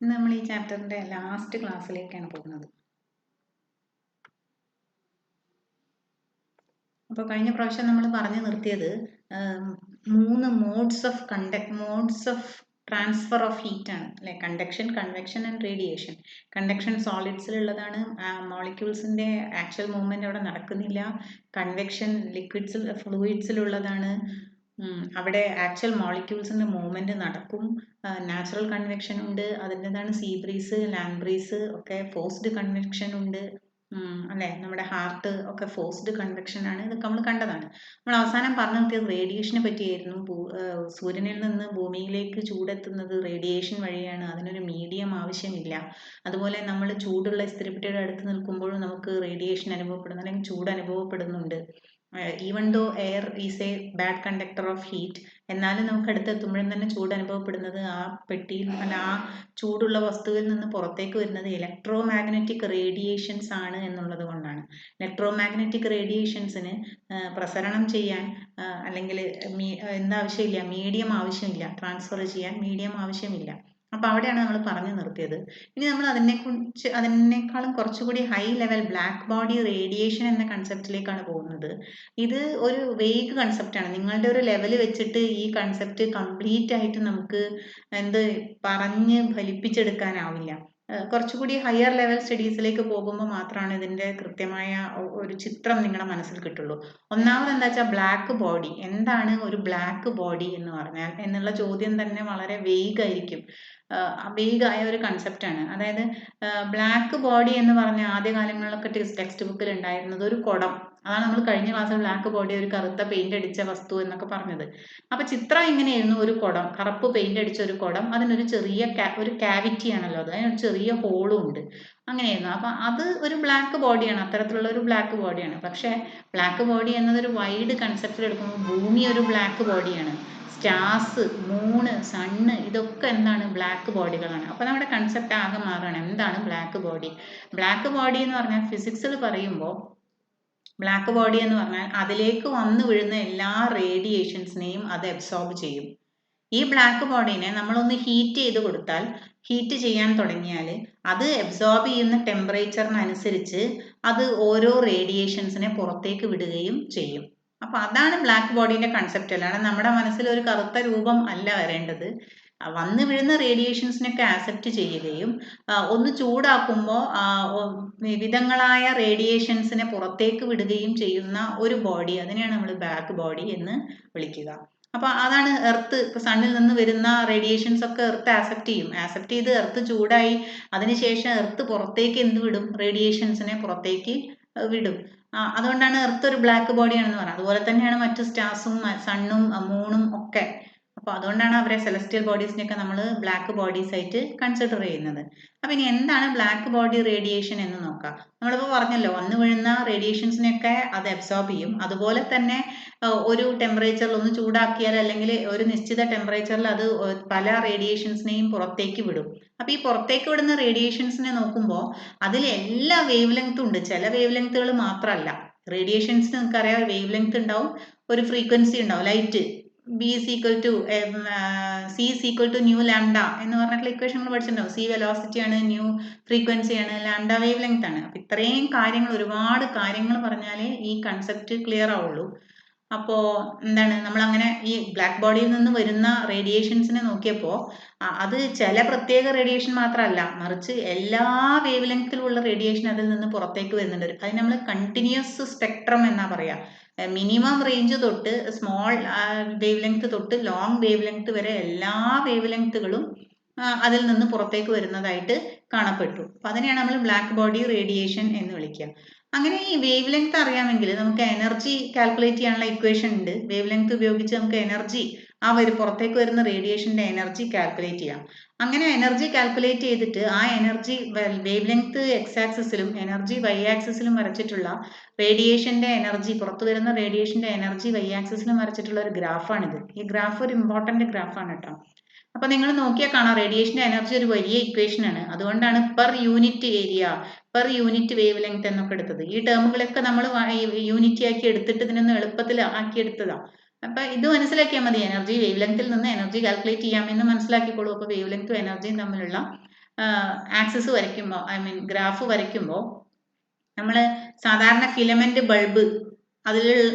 ഇന്ന് നമ്മൾ ഈ ചാപ്റ്ററിന്റെ ലാസ്റ്റ് ക്ലാസ്സിലേക്കാണ് പോകുന്നത്. അപ്പോൾ കഴിഞ്ഞ പ്രാവശ്യം നമ്മൾ പറഞ്ഞു നിർത്തിയത് 3 modes of transfer of heat ആണ് അല്ലെ. Conduction, convection and radiation. Conduction സോളിഡ്സിലുള്ളതാണ്, മോളിക്യൂൾസിന്റെ ആക്ച്വൽ മൂവ്മെന്റ് അവിടെ നടക്കുന്നില്ല. കൺവെക്ഷൻ ഫ്ലൂയിഡ്സിലുള്ളതാണ്, അവിടെ ആക്ച്വൽ മോളിക്യൂൾസിന്റെ മൂവ്മെന്റ് നടക്കും. നാച്ചുറൽ കൺവെക്ഷൻ ഉണ്ട്, അതിൻ്റെതാണ് സീ ബ്രീസ്, ലാൻഡ് ബ്രീസ് ഒക്കെ. ഫോഴ്സ്ഡ് കൺവെക്ഷൻ ഉണ്ട് അല്ലെ. നമ്മുടെ ഹാർട്ട് ഒക്കെ ഫോഴ്സ്ഡ് കൺവെക്ഷൻ ആണ്. ഇതൊക്കെ നമ്മൾ കണ്ടതാണ്. നമ്മൾ അവസാനം പറഞ്ഞു നിർത്തിയത് റേഡിയേഷനെ പറ്റിയായിരുന്നു. സൂര്യനിൽ നിന്ന് ഭൂമിയിലേക്ക് ചൂടെത്തുന്നത് റേഡിയേഷൻ വഴിയാണ്. അതിനൊരു മീഡിയം ആവശ്യമില്ല. അതുപോലെ നമ്മൾ ചൂടുള്ള ഇസ്തിരിപ്പെട്ടിയുടെ അടുത്ത് നിൽക്കുമ്പോഴും നമുക്ക് റേഡിയേഷൻ അനുഭവപ്പെടുന്നു, അല്ലെങ്കിൽ ചൂട് അനുഭവപ്പെടുന്നുണ്ട്. Even though air is a bad conductor of heat, എന്നാലും നമുക്ക് അടുത്തെത്തുമ്പോഴും തന്നെ ചൂട് അനുഭവപ്പെടുന്നത് ആ പെട്ടിയിൽ അല്ല, ആ ചൂടുള്ള വസ്തുവിൽ നിന്ന് പുറത്തേക്ക് വരുന്നത് ഇലക്ട്രോ മാഗ്നറ്റിക് റേഡിയേഷൻസ് ആണ് എന്നുള്ളത് കൊണ്ടാണ്. ഇലക്ട്രോ മാഗ്നറ്റിക് റേഡിയേഷൻസിന് പ്രസരണം ചെയ്യാൻ അല്ലെങ്കിൽ എന്താവശ്യമില്ല, മീഡിയം ആവശ്യമില്ല. ട്രാൻസ്ഫർ ചെയ്യാൻ മീഡിയം ആവശ്യമില്ല. അപ്പോൾ അവിടെയാണ് നമ്മൾ പറഞ്ഞു നിർത്തിയത്. ഇനി നമ്മൾ അതിനേക്കാളും കുറച്ചുകൂടി high level black body radiation എന്ന കൺസെപ്റ്റിലേക്കാണ് പോകുന്നത്. ഇത് ഒരു വെയ്ഗ് കൺസെപ്റ്റാണ്. നിങ്ങളുടെ ഒരു ലെവൽ വെച്ചിട്ട് ഈ കൺസെപ്റ്റ് കംപ്ലീറ്റ് ആയിട്ട് നമുക്ക് പറഞ്ഞ് ഫലിപ്പിച്ചെടുക്കാനാവില്ല. കുറച്ചുകൂടി ഹയർ ലെവൽ സ്റ്റഡീസിലേക്ക് പോകുമ്പോൾ മാത്രമാണ് ഇതിൻ്റെ കൃത്യമായ ഒരു ചിത്രം നിങ്ങളുടെ മനസ്സിൽ കിട്ടുള്ളൂ. ഒന്നാമത് എന്താ വെച്ചാൽ ബ്ലാക്ക് ബോഡി എന്താണ്, ഒരു ബ്ലാക്ക് ബോഡി എന്ന് പറഞ്ഞാൽ എന്നുള്ള ചോദ്യം തന്നെ വളരെ വെയ്ഗായിരിക്കും. വെയ്ഗായ ഒരു കൺസെപ്റ്റാണ്. അതായത് ബ്ലാക്ക് ബോഡി എന്ന് പറഞ്ഞ ആദ്യകാലങ്ങളിലൊക്കെ ടെക്സ്റ്റ് ബുക്കിൽ ഉണ്ടായിരുന്നത് ഒരു കുടം. അതാണ് നമ്മൾ കഴിഞ്ഞ ക്ലാസ്സിൽ ബ്ലാക്ക് ബോഡി ഒരു കറുത്ത പെയിന്റ് അടിച്ച വസ്തു എന്നൊക്കെ പറഞ്ഞത്. അപ്പൊ ചിത്രം എങ്ങനെയായിരുന്നു? ഒരു കുടം, കറുപ്പ് പെയിന്റ് അടിച്ച ഒരു കുടം, അതിനൊരു ചെറിയ ഒരു ക്യാവിറ്റി ആണല്ലോ, അത് അതിനൊരു ചെറിയ ഹോളും ഉണ്ട്. അങ്ങനെയായിരുന്നു. അപ്പൊ അത് ഒരു ബ്ലാക്ക് ബോഡിയാണ്, അത്തരത്തിലുള്ള ഒരു ബ്ലാക്ക് ബോഡിയാണ്. പക്ഷെ ബ്ലാക്ക് ബോഡി എന്നതൊരു വൈഡ് കൺസെപ്റ്റിൽ എടുക്കുമ്പോൾ ഭൂമി ഒരു ബ്ലാക്ക് ബോഡിയാണ്. സ്റ്റാർസ്, മൂണ്, സണ്ണ്, ഇതൊക്കെ എന്താണ്? ബ്ലാക്ക് ബോഡികളാണ്. അപ്പൊ നമ്മുടെ കൺസെപ്റ്റ് ആകെ മാറുകയാണ്. എന്താണ് ബ്ലാക്ക് ബോഡി? ബ്ലാക്ക് ബോഡി എന്ന് പറഞ്ഞാൽ ഫിസിക്സിൽ പറയുമ്പോൾ ബ്ലാക്ക് ബോഡി എന്ന് പറഞ്ഞാൽ അതിലേക്ക് വന്നു വീഴുന്ന എല്ലാ റേഡിയേഷൻസിനെയും അത് അബ്സോർബ് ചെയ്യും. ഈ ബ്ലാക്ക് ബോഡീനെ നമ്മളൊന്ന് ഹീറ്റ് ചെയ്ത് കൊടുത്താൽ, ഹീറ്റ് ചെയ്യാൻ തുടങ്ങിയാൽ അത് അബ്സോർബ് ചെയ്യുന്ന ടെമ്പറേച്ചറിനനുസരിച്ച് അത് ഓരോ റേഡിയേഷൻസിനെ പുറത്തേക്ക് വിടുകയും ചെയ്യും. അപ്പൊ അതാണ് ബ്ലാക്ക് ബോഡീന്റെ കൺസെപ്റ്റ്. അല്ലാതെ നമ്മുടെ മനസ്സിൽ ഒരു കറുത്ത രൂപം അല്ല വരേണ്ടത്. വന്നു വീഴുന്ന റേഡിയേഷൻസിനൊക്കെ ആക്സെപ്റ്റ് ചെയ്യുകയും ഒന്ന് ചൂടാക്കുമ്പോൾ വിവിധങ്ങളായ റേഡിയേഷൻസിനെ പുറത്തേക്ക് വിടുകയും ചെയ്യുന്ന ഒരു ബോഡി, അതിനെയാണ് നമ്മൾ ബ്ലാക്ക് ബോഡി എന്ന് വിളിക്കുക. അപ്പൊ അതാണ് എർത്ത്. ഇപ്പൊ സണ്ണിൽ നിന്ന് വരുന്ന റേഡിയേഷൻസ് ഒക്കെ എർത്ത് ആക്സെപ്റ്റ് ചെയ്ത് എർത്ത് ചൂടായി അതിനുശേഷം എർത്ത് പുറത്തേക്ക് എന്ത് വിടും? റേഡിയേഷൻസിനെ പുറത്തേക്ക് വിടും. അതുകൊണ്ടാണ് എർത്ത് ഒരു ബ്ലാക്ക് ബോഡിയാണെന്ന് പറയുന്നത്. അതുപോലെ തന്നെയാണ് മറ്റു സ്റ്റാർസും സണ്ണും മൂണും ഒക്കെ. അപ്പൊ അതുകൊണ്ടാണ് അവരെ സെലസ്റ്റിയൽ ബോഡീസിനെയൊക്കെ നമ്മൾ ബ്ലാക്ക് ബോഡീസ് ആയിട്ട് കൺസിഡർ ചെയ്യുന്നത്. അപ്പൊ ഇനി എന്താണ് ബ്ലാക്ക് ബോഡി റേഡിയേഷൻ എന്ന് നോക്കാം. നമ്മളിപ്പോൾ പറഞ്ഞല്ലോ, വന്നു വീഴുന്ന റേഡിയേഷൻസിനെയൊക്കെ അത് അബ്സോർബ് ചെയ്യും. അതുപോലെ തന്നെ ഒരു ടെമ്പറേച്ചറിൽ ഒന്ന് ചൂടാക്കിയാൽ, അല്ലെങ്കിൽ ഒരു നിശ്ചിത ടെമ്പറേച്ചറിൽ അത് പല റേഡിയേഷൻസിനെയും പുറത്തേക്ക് വിടും. അപ്പൊ ഈ പുറത്തേക്ക് വിടുന്ന റേഡിയേഷൻസിനെ നോക്കുമ്പോൾ അതിൽ എല്ലാ വേവ് ലെങ്ത്തും ഉണ്ട്. ചില വേവ് ലെങ്ത്തുകൾ മാത്രമല്ല. റേഡിയേഷൻസിന് നമുക്കറിയാം ഒരു വേവ് ലെങ്ത് ഉണ്ടാവും, ഒരു ഫ്രീക്വൻസി ഉണ്ടാവും. Light B is equal to C is equal to new lambda എന്ന് പറഞ്ഞിട്ടുള്ള ഇക്വേഷൻ നമ്മൾ പഠിച്ചിട്ടുണ്ടാവും. C വെലോസിറ്റി ആണ്, ന്യൂ ഫ്രീക്വൻസി ആണ്, ലാംഡ വേവ് ലെങ്ത് ആണ്. അപ്പൊ ഇത്രയും കാര്യങ്ങൾ, ഒരുപാട് കാര്യങ്ങൾ പറഞ്ഞാലേ ഈ കൺസെപ്റ്റ് ക്ലിയർ ആവുള്ളൂ. അപ്പോൾ എന്താണ്, നമ്മൾ അങ്ങനെ ഈ ബ്ലാക്ക് ബോഡിയിൽ നിന്ന് വരുന്ന റേഡിയേഷൻസിനെ നോക്കിയപ്പോൾ അത് ചില പ്രത്യേക റേഡിയേഷൻ മാത്രമല്ല, മറിച്ച് എല്ലാ വേവ് ലെങ്ത്തിലുള്ള റേഡിയേഷൻ അതിൽ നിന്ന് പുറത്തേക്ക് വരുന്നുണ്ട്. അതിന് നമ്മൾ കണ്ടിന്യൂസ് സ്പെക്ട്രം എന്നാ പറയാ. മിനിമം റേഞ്ച് തൊട്ട് സ്മോൾ വേവ് ലെങ്ത് തൊട്ട് ലോങ് വേവ് ലെങ്ത് വരെ എല്ലാ വേവ് ലെങ്ത്തുകളും അതിൽ നിന്ന് പുറത്തേക്ക് വരുന്നതായിട്ട് കാണപ്പെട്ടു. അപ്പൊ അതിനെയാണ് നമ്മൾ ബ്ലാക്ക് ബോഡി റേഡിയേഷൻ എന്ന് വിളിക്കുക. അങ്ങനെ ഈ വേവ് ലെങ്ത് അറിയാമെങ്കിൽ നമുക്ക് എനർജി കാൽക്കുലേറ്റ് ചെയ്യാനുള്ള ഇക്വേഷൻ ഉണ്ട്. വേവ് ലെങ്ത് ഉപയോഗിച്ച് നമുക്ക് എനർജി, പുറത്തേക്ക് വരുന്ന റേഡിയേഷന്റെ എനർജി കാൽക്കുലേറ്റ് ചെയ്യാം. അങ്ങനെ എനർജി കാൽക്കുലേറ്റ് ചെയ്തിട്ട് ആ എനർജി വേവ് ലെങ്ത് എക്സ് ആക്സിസിലും എനർജി വൈ ആക്സിസിലും വരച്ചിട്ടുള്ള റേഡിയേഷന്റെ എനർജി, പുറത്തു വരുന്ന റേഡിയേഷന്റെ എനർജി വൈ ആക്സിസിലും വരച്ചിട്ടുള്ള ഒരു ഗ്രാഫാണിത്. ഈ ഗ്രാഫ് ഒരു ഇമ്പോർട്ടന്റ് ഗ്രാഫാണ് കേട്ടോ. അപ്പൊ നിങ്ങൾ നോക്കിയാൽ കാണാം, റേഡിയേഷന്റെ എനർജി ഒരു വലിയ ഇക്വേഷൻ ആണ്. അതുകൊണ്ടാണ് per unit area, per unit wave length എന്നൊക്കെ എടുത്തത്. ഈ ടേമുകളൊക്കെ നമ്മൾ യൂണിറ്റി ആക്കി എടുത്തിട്ട് ഇതിനൊന്ന് എളുപ്പത്തിൽ ആക്കി എടുത്തതാ. അപ്പൊ ഇത് മനസ്സിലാക്കിയാൽ മതി. എനർജി വേവ് ലെങ്ത്തിൽ നിന്ന് എനർജി കാൽക്കുലേറ്റ് ചെയ്യാമെന്ന് മനസ്സിലാക്കിക്കോളൂ. അപ്പൊ വേവ് ലെങ്ത്തും എനർജിയും തമ്മിലുള്ള ആക്സിസ് വരയ്ക്കുമ്പോൾ ഗ്രാഫ് വരയ്ക്കുമ്പോൾ നമ്മൾ സാധാരണ ഫിലമെന്റ് ബൾബ്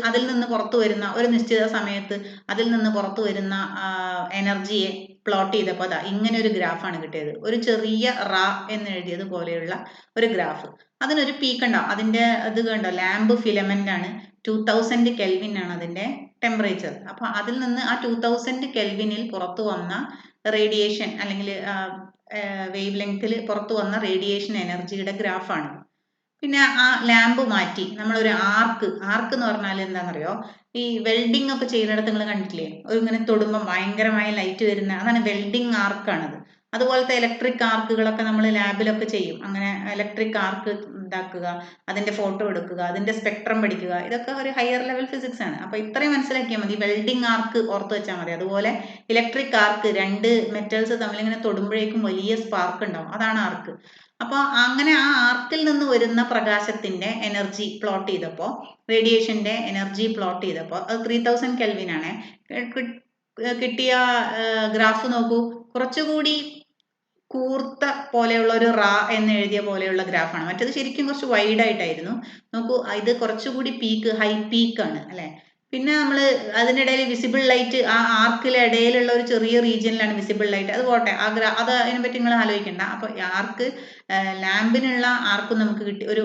അതിൽ നിന്ന് പുറത്തു വരുന്ന ഒരു നിശ്ചിത സമയത്ത് അതിൽ നിന്ന് പുറത്തു വരുന്ന എനർജിയെ പ്ലോട്ട് ചെയ്തപ്പോൾ അതാ ഇങ്ങനെ ഒരു ഗ്രാഫാണ് കിട്ടിയത്. ഒരു ചെറിയ റാ എന്ന് എഴുതിയത് പോലെയുള്ള ഒരു ഗ്രാഫ്. അതിനൊരു പീക്ക് ഉണ്ടാവും. അതിൻ്റെ ഇത് കണ്ടോ, ലാമ്പ് ഫിലമെന്റ് ആണ്. 2000 കെൽവിൻ ആണ് അതിൻ്റെ ടെമ്പറേച്ചർ. അപ്പോൾ അതിൽ നിന്ന് ആ 2000 കെൽവിനിൽ പുറത്തു വന്ന റേഡിയേഷൻ അല്ലെങ്കിൽ വേവ് ലെങ്ത്തിൽ പുറത്തു വന്ന റേഡിയേഷൻ എനർജിയുടെ ഗ്രാഫാണ്. പിന്നെ ആ ലാമ്പ് മാറ്റി നമ്മളൊരു ആർക്ക് എന്ന് പറഞ്ഞാൽ എന്താണെന്നറിയോ, ഈ വെൽഡിംഗ് ഒക്കെ ചെയ്യുന്നിടത്ത് നിങ്ങൾ കണ്ടിട്ടില്ലേ, ഒരു ഇങ്ങനെ തൊടുമ്പോൾ ഭയങ്കരമായ ലൈറ്റ് വരുന്ന, അതാണ് വെൽഡിംഗ് ആർക്കാണത്. അതുപോലത്തെ ഇലക്ട്രിക് ആർക്കുകളൊക്കെ നമ്മൾ ലാബിലൊക്കെ ചെയ്യും. അങ്ങനെ ഇലക്ട്രിക് ആർക്ക് ഉണ്ടാക്കുക, അതിന്റെ ഫോട്ടോ എടുക്കുക, അതിന്റെ സ്പെക്ട്രം പഠിക്കുക, ഇതൊക്കെ ഒരു ഹയർ ലെവൽ ഫിസിക്സ് ആണ്. അപ്പൊ ഇത്രയും മനസ്സിലാക്കിയാൽ മതി. വെൽഡിംഗ് ആർക്ക് ഓർത്ത് വെച്ചാൽ മതി. അതുപോലെ ഇലക്ട്രിക് ആർക്ക്, രണ്ട് മെറ്റൽസ് തമ്മിലിങ്ങനെ തൊടുമ്പോഴേക്കും വലിയ സ്പാർക്ക് ഉണ്ടാവും, അതാണ് ആർക്ക്. അപ്പോൾ അങ്ങനെ ആ ആർക്കിൽ നിന്ന് വരുന്ന പ്രകാശത്തിന്റെ എനർജി പ്ലോട്ട് ചെയ്തപ്പോൾ, റേഡിയേഷന്റെ എനർജി പ്ലോട്ട് ചെയ്തപ്പോൾ അത് 3000 കെൽവിൻ ആണ്. കിട്ടിയ ഗ്രാഫ് നോക്കൂ, കുറച്ചുകൂടി കൂർത്ത പോലെയുള്ള ഒരു റാ എന്ന് എഴുതിയ പോലെയുള്ള ഗ്രാഫാണ്. മറ്റേത് ശരിക്കും കുറച്ച് വൈഡ് ആയിട്ടായിരുന്നു. നോക്കൂ, ഇത് കുറച്ചുകൂടി ഹൈ പീക്കാണ് അല്ലെ. പിന്നെ നമ്മൾ അതിനിടയിൽ വിസിബിൾ ലൈറ്റ്, ആ ആർക്കിലെ ഇടയിലുള്ള ഒരു ചെറിയ റീജിയനിലാണ് വിസിബിൾ ലൈറ്റ്. അത് പോട്ടെ, അത് അതിനെപ്പറ്റി നിങ്ങൾ ആലോചിക്കണ്ട. അപ്പൊ ആർക്ക്, ലാമ്പിനുള്ള ആർക്ക് നമുക്ക് കിട്ടി, ഒരു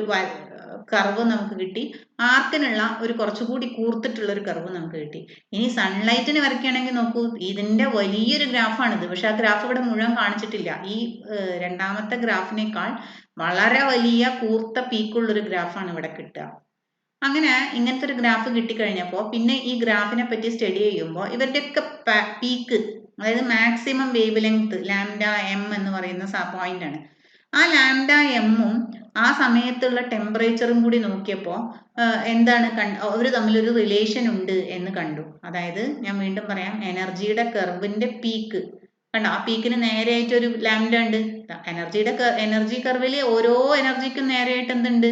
കർവ് നമുക്ക് കിട്ടി. ആർക്കിനുള്ള ഒരു കുറച്ചുകൂടി കൂർത്തിട്ടുള്ള ഒരു കർവ് നമുക്ക് കിട്ടി. ഇനി സൺലൈറ്റിന് വരയ്ക്കുകയാണെങ്കിൽ നോക്കൂ, ഇതിന്റെ വലിയൊരു ഗ്രാഫാണിത്. പക്ഷെ ആ ഗ്രാഫ് ഇവിടെ മുഴുവൻ കാണിച്ചിട്ടില്ല. ഈ രണ്ടാമത്തെ ഗ്രാഫിനേക്കാൾ വളരെ വലിയ കൂർത്ത പീക്കുള്ളൊരു ഗ്രാഫാണ് ഇവിടെ കിട്ടുക. അങ്ങനെ ഇങ്ങനത്തെ ഒരു ഗ്രാഫ് കിട്ടിക്കഴിഞ്ഞപ്പോൾ പിന്നെ ഈ ഗ്രാഫിനെ പറ്റി സ്റ്റഡി ചെയ്യുമ്പോൾ ഇവരുടെയൊക്കെ പീക്ക്, അതായത് maximum wavelength lambda M എന്ന് പറയുന്ന പോയിന്റ് ആണ്. ആ ലാംഡ എമ്മും ആ സമയത്തുള്ള ടെമ്പറേച്ചറും കൂടി നോക്കിയപ്പോൾ എന്താണ് അവർ തമ്മിലൊരു റിലേഷൻ ഉണ്ട് എന്ന് കണ്ടു. അതായത് ഞാൻ വീണ്ടും പറയാം, എനർജിയുടെ കർവിന്റെ പീക്ക് കണ്ടോ, ആ പീക്കിന് നേരെയായിട്ട് ഒരു ലാംഡ ഉണ്ട്. എനർജി കർവില് ഓരോ എനർജിക്കും നേരെയായിട്ട് എന്തുണ്ട്,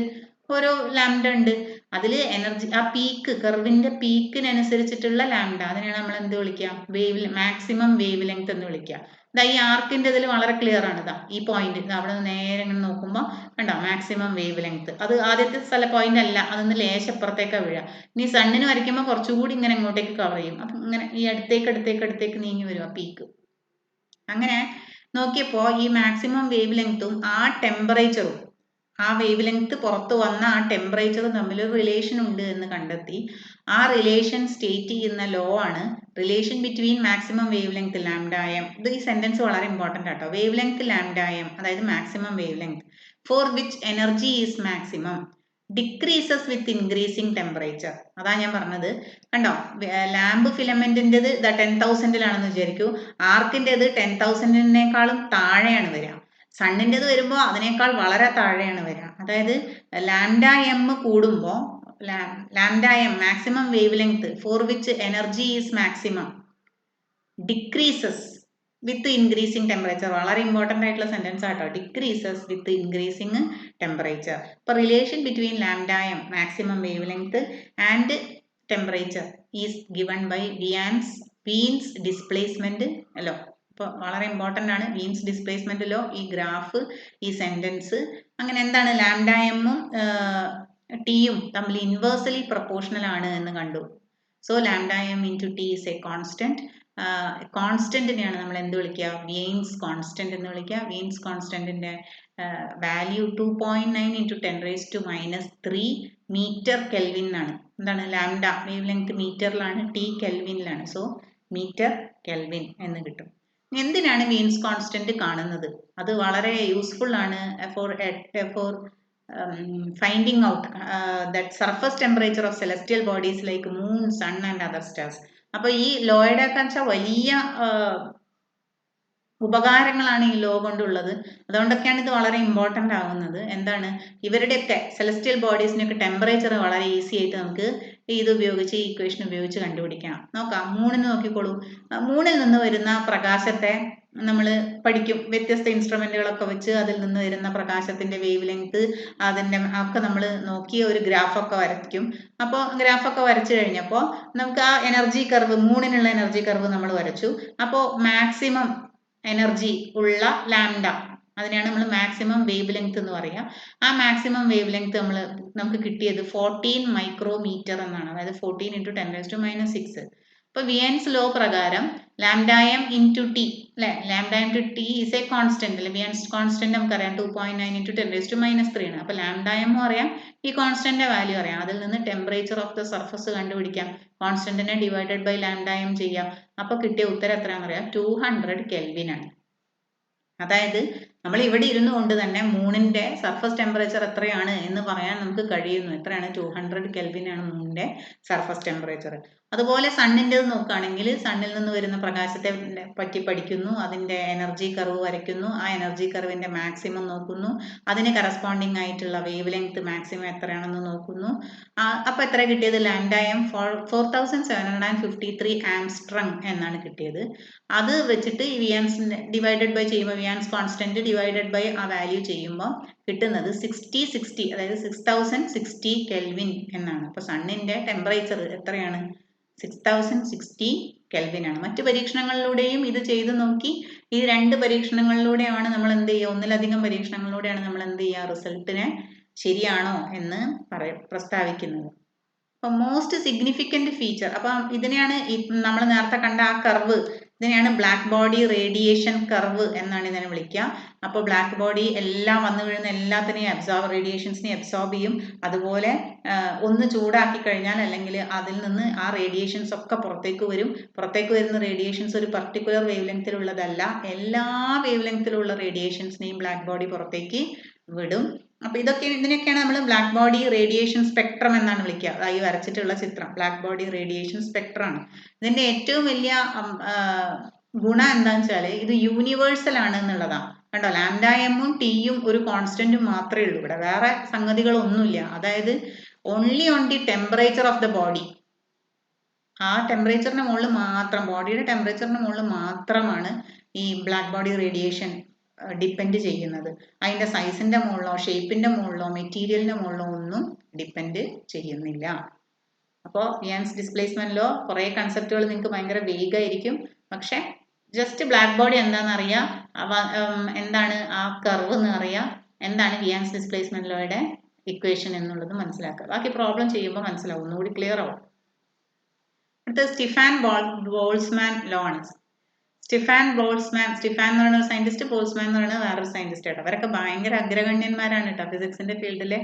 ഓരോ ലാംഡ ഉണ്ട്. അതിൽ എനർജി, ആ പീക്ക് കർവിന്റെ പീക്കിനനുസരിച്ചിട്ടുള്ള ലാംഡ, അതിനാണ് നമ്മൾ എന്ത് വിളിക്കുക, മാക്സിമം വേവ് ലെങ്ത് എന്ന് വിളിക്കുക. ഈ ആർക്കിന്റെ ഇതിൽ വളരെ ക്ലിയർ ആണ്. ഈ പോയിന്റ് അവിടെ നിന്ന് നേരെ ഇങ്ങനെ നോക്കുമ്പോൾ കണ്ടോ, മാക്സിമം വേവ് ലെങ്ത്. അത് ആദ്യത്തെ പോയിന്റ് അല്ല, അതൊന്ന് ലേശപ്പുറത്തേക്കാ വീഴുക. ഇനി സണ്ണിന് വരയ്ക്കുമ്പോൾ കുറച്ചുകൂടി ഇങ്ങനെ ഇങ്ങോട്ടേക്ക് കവർ ചെയ്യും. അപ്പം ഇങ്ങനെ ഈ അടുത്തേക്ക് നീങ്ങി വരും ആ പീക്ക്. അങ്ങനെ നോക്കിയപ്പോൾ ഈ മാക്സിമം വേവ് ലെങ്ത്തും ആ ടെമ്പറേച്ചറും, ആ വേവ് ലെങ്ത് പുറത്തു വന്ന ആ ടെമ്പറേച്ചറും തമ്മിൽ ഒരു റിലേഷൻ ഉണ്ട് എന്ന് കണ്ടെത്തി. ആ റിലേഷൻ സ്റ്റേറ്റ് ചെയ്യുന്ന ലോ ആണ് relation between maximum wavelength lambda m. ഇത് ഈ സെന്റൻസ് വളരെ ഇമ്പോർട്ടൻ്റ് ആട്ടോ. വേവ് ലെങ്ത് ലാംഡ എം, അതായത് maximum wavelength for which energy is maximum decreases with increasing temperature. അതാ ഞാൻ പറഞ്ഞത്. കണ്ടോ, ലാമ്പ് ഫിലമെന്റിൻ്റെത് 10,000-ലാണെന്ന് വിചാരിക്കൂ. ആർക്കിൻ്റെത് 10,000-നേക്കാളും താഴെയാണ് വരിക. സണ്ണിൻ്റെത് വരുമ്പോൾ അതിനേക്കാൾ വളരെ താഴെയാണ് വരിക. അതായത് ലാംഡ എം കൂടുമ്പോൾ, lambda m maximum wavelength for which energy is maximum decreases with increasing temperature. വളരെ ഇമ്പോർട്ടൻ്റ് ആയിട്ടുള്ള സെന്റൻസ് ആട്ടോ, ഡിക്രീസസ് വിത്ത് ഇൻക്രീസിങ് ടെമ്പറേച്ചർ. ഇപ്പോൾ relation between lambda m maximum wavelength and temperature is given by Wien's displacement law. ഇപ്പോൾ വളരെ important ആണ് Wien's displacement law, ഈ graph, ഈ sentence. അങ്ങനെ എന്താണ്, ലാംഡ എമ്മും ടിയും തമ്മിൽ ഇൻവേഴ്സലി പ്രൊപ്പോർഷണൽ ആണ് എന്ന് കണ്ടു. So lambda M into T is a constant. കോൺസ്റ്റന്റിനെയാണ് നമ്മൾ എന്ത് വിളിക്കുക, വീൻസ് കോൺസ്റ്റന്റ് എന്ന് വിളിക്കുക. വീൻസ് കോൺസ്റ്റന്റിന്റെ വാല്യൂ 2.9 × 10⁻³ മീറ്റർ കെൽവിൻ ആണ്. എന്താണ്, ലാംഡ വേവ് ലെങ്ത് മീറ്ററിലാണ്, ടി കെൽവിനിലാണ്. സോ മീറ്റർ കെൽവിൻ എന്ന് കിട്ടും. എന്തിനാണ് വീൻസ് കോൺസ്റ്റന്റ് കാണുന്നത്? അത് വളരെ യൂസ്ഫുൾ ആണ് four finding out that surface temperature of celestial bodies like moon, sun and other stars. അപ്പോൾ ഈ ലോയുടെ ഒക്കെ വെച്ചാൽ വലിയ ഉപകാരങ്ങളാണ് ഈ ലോ കൊണ്ടുള്ളത്. അതുകൊണ്ടൊക്കെയാണ് ഇത് വളരെ ഇമ്പോർട്ടൻ്റ് ആകുന്നത്. എന്താണ്, ഇവരുടെയൊക്കെ സെലസ്റ്റിയൽ ബോഡീസിനൊക്കെ ടെമ്പറേച്ചർ വളരെ ഈസി ആയിട്ട് നമുക്ക് ഇത് ഉപയോഗിച്ച്, ഈ ഇക്വേഷൻ ഉപയോഗിച്ച് കണ്ടുപിടിക്കാം. നോക്കാം, മൂണിന് നോക്കിക്കോളൂ. മൂണിൽ നിന്ന് വരുന്ന പ്രകാശത്തെ നമ്മൾ പഠിക്കും. വ്യത്യസ്ത ഇൻസ്ട്രുമെന്റുകളൊക്കെ വെച്ച് അതിൽ നിന്ന് വരുന്ന പ്രകാശത്തിന്റെ വേവ് ലെങ്ത് അതിൻ്റെ ഒക്കെ നമ്മൾ നോക്കി ഒരു ഗ്രാഫൊക്കെ വരയ്ക്കും. അപ്പോൾ ഗ്രാഫൊക്കെ വരച്ചു കഴിഞ്ഞപ്പോൾ നമുക്ക് ആ എനർജി കർവ്, മൂണിനുള്ള എനർജി കർവ് നമ്മൾ വരച്ചു. അപ്പോൾ മാക്സിമം എനർജി ഉള്ള ലാംഡ അതിനെയാണ് നമ്മൾ മാക്സിമം വേവ് ലെങ്ത് എന്ന് പറയുക. ആ മാക്സിമം വേവ് ലെങ്ത് നമുക്ക് കിട്ടിയത് 14 മൈക്രോമീറ്റർ എന്നാണ്. അതായത് 14 × 10⁻⁻6. അപ്പോൾ വിയൻസ് ലോ പ്രകാരം ലാംഡായം ഇൻറ്റു ടി അല്ലെ, lambda m to T is a constant അല്ലെ. വിയൻസ് കോൺസ്റ്റന്റ് നമുക്കറിയാം 2.9 × 10⁻³ ആണ്. അപ്പോൾ ലാംഡായം അറിയാം, ഈ കോൺസ്റ്റന്റിന്റെ വാല്യൂ അറിയാം. അതിൽ നിന്ന് ടെമ്പറേച്ചർ ഓഫ് ദ സർഫസ് കണ്ടുപിടിക്കാം, കോൺസ്റ്റന്റിനെ ഡിവൈഡഡ് ബൈ ലാംഡായം ചെയ്യാം. അപ്പോൾ കിട്ടിയ ഉത്തരം എത്രയാണെന്ന് അറിയാം, 200 കെൽവിൻ ആണ്. അതായത് നമ്മൾ ഇവിടെ ഇരുന്നു കൊണ്ട് തന്നെ മൂണിന്റെ സർഫസ് ടെമ്പറേച്ചർ എത്രയാണ് എന്ന് പറയാൻ നമുക്ക് കഴിയുന്നു. എത്രയാണ്? 200 കെൽവിൻ ആണ് മൂണിന്റെ സർഫസ് ടെമ്പറേച്ചർ. അതുപോലെ സണ്ണിൻ്റെ നോക്കുകയാണെങ്കിൽ സണ്ണിൽ നിന്ന് വരുന്ന പ്രകാശത്തെ പറ്റി പഠിക്കുന്നു, അതിൻ്റെ എനർജി കർവ് വരയ്ക്കുന്നു, ആ എനർജി കർവിൻ്റെ മാക്സിമം നോക്കുന്നു, അതിന് കറസ്പോണ്ടിങ് ആയിട്ടുള്ള വേവ് ലെങ്ത് മാക്സിമം എത്രയാണെന്ന് നോക്കുന്നു. അപ്പോൾ എത്ര കിട്ടിയത്? ലാംഡായം 4753 ആംസ്ട്രങ് എന്നാണ് കിട്ടിയത്. അത് വെച്ചിട്ട് ഈ വിയാൻസ് ഡിവൈഡഡ് ബൈ ചെയ്യുമ്പോൾ, വിയാൻസ് കോൺസ്റ്റന്റ് ഡിവൈഡഡ് ബൈ ആ വാല്യൂ ചെയ്യുമ്പോൾ കിട്ടുന്നത് 60 അതായത് 6060 കെൽവിൻ എന്നാണ്. അപ്പോൾ സണ്ണിൻ്റെ ടെമ്പറേച്ചർ എത്രയാണ്? 6060 കെൽവിൻ ആണ്. മറ്റു പരീക്ഷണങ്ങളിലൂടെയും ഇത് ചെയ്തു നോക്കി. ഈ 2 പരീക്ഷണങ്ങളിലൂടെയാണ് നമ്മൾ എന്ത് ചെയ്യുക, ഒന്നിലധികം പരീക്ഷണങ്ങളിലൂടെയാണ് നമ്മൾ എന്ത് ചെയ്യുക, റിസൾട്ടിനെ ശരിയാണോ എന്ന് പ്രസ്താവിക്കുന്നത്. അപ്പോൾ മോസ്റ്റ് സിഗ്നിഫിക്കൻറ്റ് ഫീച്ചർ, അപ്പം ഇതിനെയാണ് നമ്മൾ നേരത്തെ കണ്ട ആ കർവ്, ഇതിനെയാണ് ബ്ലാക്ക് ബോഡി റേഡിയേഷൻ കർവ് എന്നാണ് ഇതിനെ വിളിക്കുക. അപ്പോൾ ബ്ലാക്ക് ബോഡി എല്ലാം വന്നു വീഴുന്ന എല്ലാത്തിനെയും റേഡിയേഷൻസിനെ അബ്സോർബ് ചെയ്യും. അതുപോലെ ഒന്ന് ചൂടാക്കി കഴിഞ്ഞാൽ അല്ലെങ്കിൽ അതിൽ നിന്ന് ആ റേഡിയേഷൻസ് ഒക്കെ പുറത്തേക്ക് വരും. പുറത്തേക്ക് വരുന്ന റേഡിയേഷൻസ് ഒരു പർട്ടിക്കുലർ വേവ് ലെങ്ത്തിലുള്ളതല്ല, എല്ലാ വേവ് ലെങ്ത്തിലുള്ള റേഡിയേഷൻസിനെയും ബ്ലാക്ക് ബോഡി പുറത്തേക്ക് വിടും. അപ്പോൾ ഇതിനൊക്കെയാണ് നമ്മൾ ബ്ലാക്ക് ബോഡി റേഡിയേഷൻ സ്പെക്ട്രം എന്നാണ് വിളിക്കുക. ഈ വരച്ചിട്ടുള്ള ചിത്രം ബ്ലാക്ക് ബോഡി റേഡിയേഷൻ സ്പെക്ട്രം ആണ്. ഇതിന്റെ ഏറ്റവും വലിയ ഗുണം എന്താണെന്ന് വെച്ചാൽ ഇത് യൂണിവേഴ്സൽ ആണ് എന്നുള്ളതാണ്. കണ്ടോ, ലാംഡായമും ടിയും ഒരു കോൺസ്റ്റന്റും മാത്രമേ ഉള്ളൂ, ഇവിടെ വേറെ സംഗതികളൊന്നുമില്ല. അതായത് only on the temperature of the body, ആ ടെമ്പറേച്ചറിന്റെ മുകളിൽ മാത്രം, ബോഡിയുടെ ടെമ്പറേച്ചറിന്റെ മുകളിൽ മാത്രമാണ് ഈ ബ്ലാക്ക് ബോഡി റേഡിയേഷൻ ഡിപ്പെൻഡ് ചെയ്യുന്നത്. അതിൻ്റെ സൈസിൻ്റെ മുകളിലോ ഷേപ്പിൻ്റെ മുകളിലോ മെറ്റീരിയലിൻ്റെ മുകളിലോ ഒന്നും ഡിപ്പെൻഡ് ചെയ്യുന്നില്ല. അപ്പോൾ വിയാൻസ് ഡിസ്പ്ലേസ്മെന്റ് ലോ കുറേ കൺസെപ്റ്റുകൾ നിങ്ങൾക്ക് ഭയങ്കര വേഗമായിരിക്കും, പക്ഷെ ജസ്റ്റ് ബ്ലാക്ക് ബോഡി എന്താണെന്ന് അറിയാം, എന്താണ് ആ കർവ് എന്ന് അറിയാം, എന്താണ് വിയാൻസ് ഡിസ്പ്ലേസ്മെന്റ് ലോയുടെ ഇക്വേഷൻ എന്നുള്ളത് മനസ്സിലാക്കുക. ബാക്കി പ്രോബ്ലം ചെയ്യുമ്പോൾ മനസ്സിലാവും, ഒന്നുകൂടി ക്ലിയർ ആവും. അടുത്ത സ്റ്റീഫൻ ബോൾട്സ്മാൻ ലോ ആണ്. സ്റ്റീഫൻ എന്ന് പറയുന്ന ഒരു സയന്റിസ്റ്റ്, ബോൾട്സ്മാൻ എന്ന് പറയുന്നത് വേറൊരു സയന്റിസ്റ്റ് കേട്ടോ. അവരൊക്കെ ഭയങ്കര അഗ്രഗണ്യന്മാരാണ് കേട്ടോ ഫിസിക്സിന്റെ ഫീൽഡിലെ.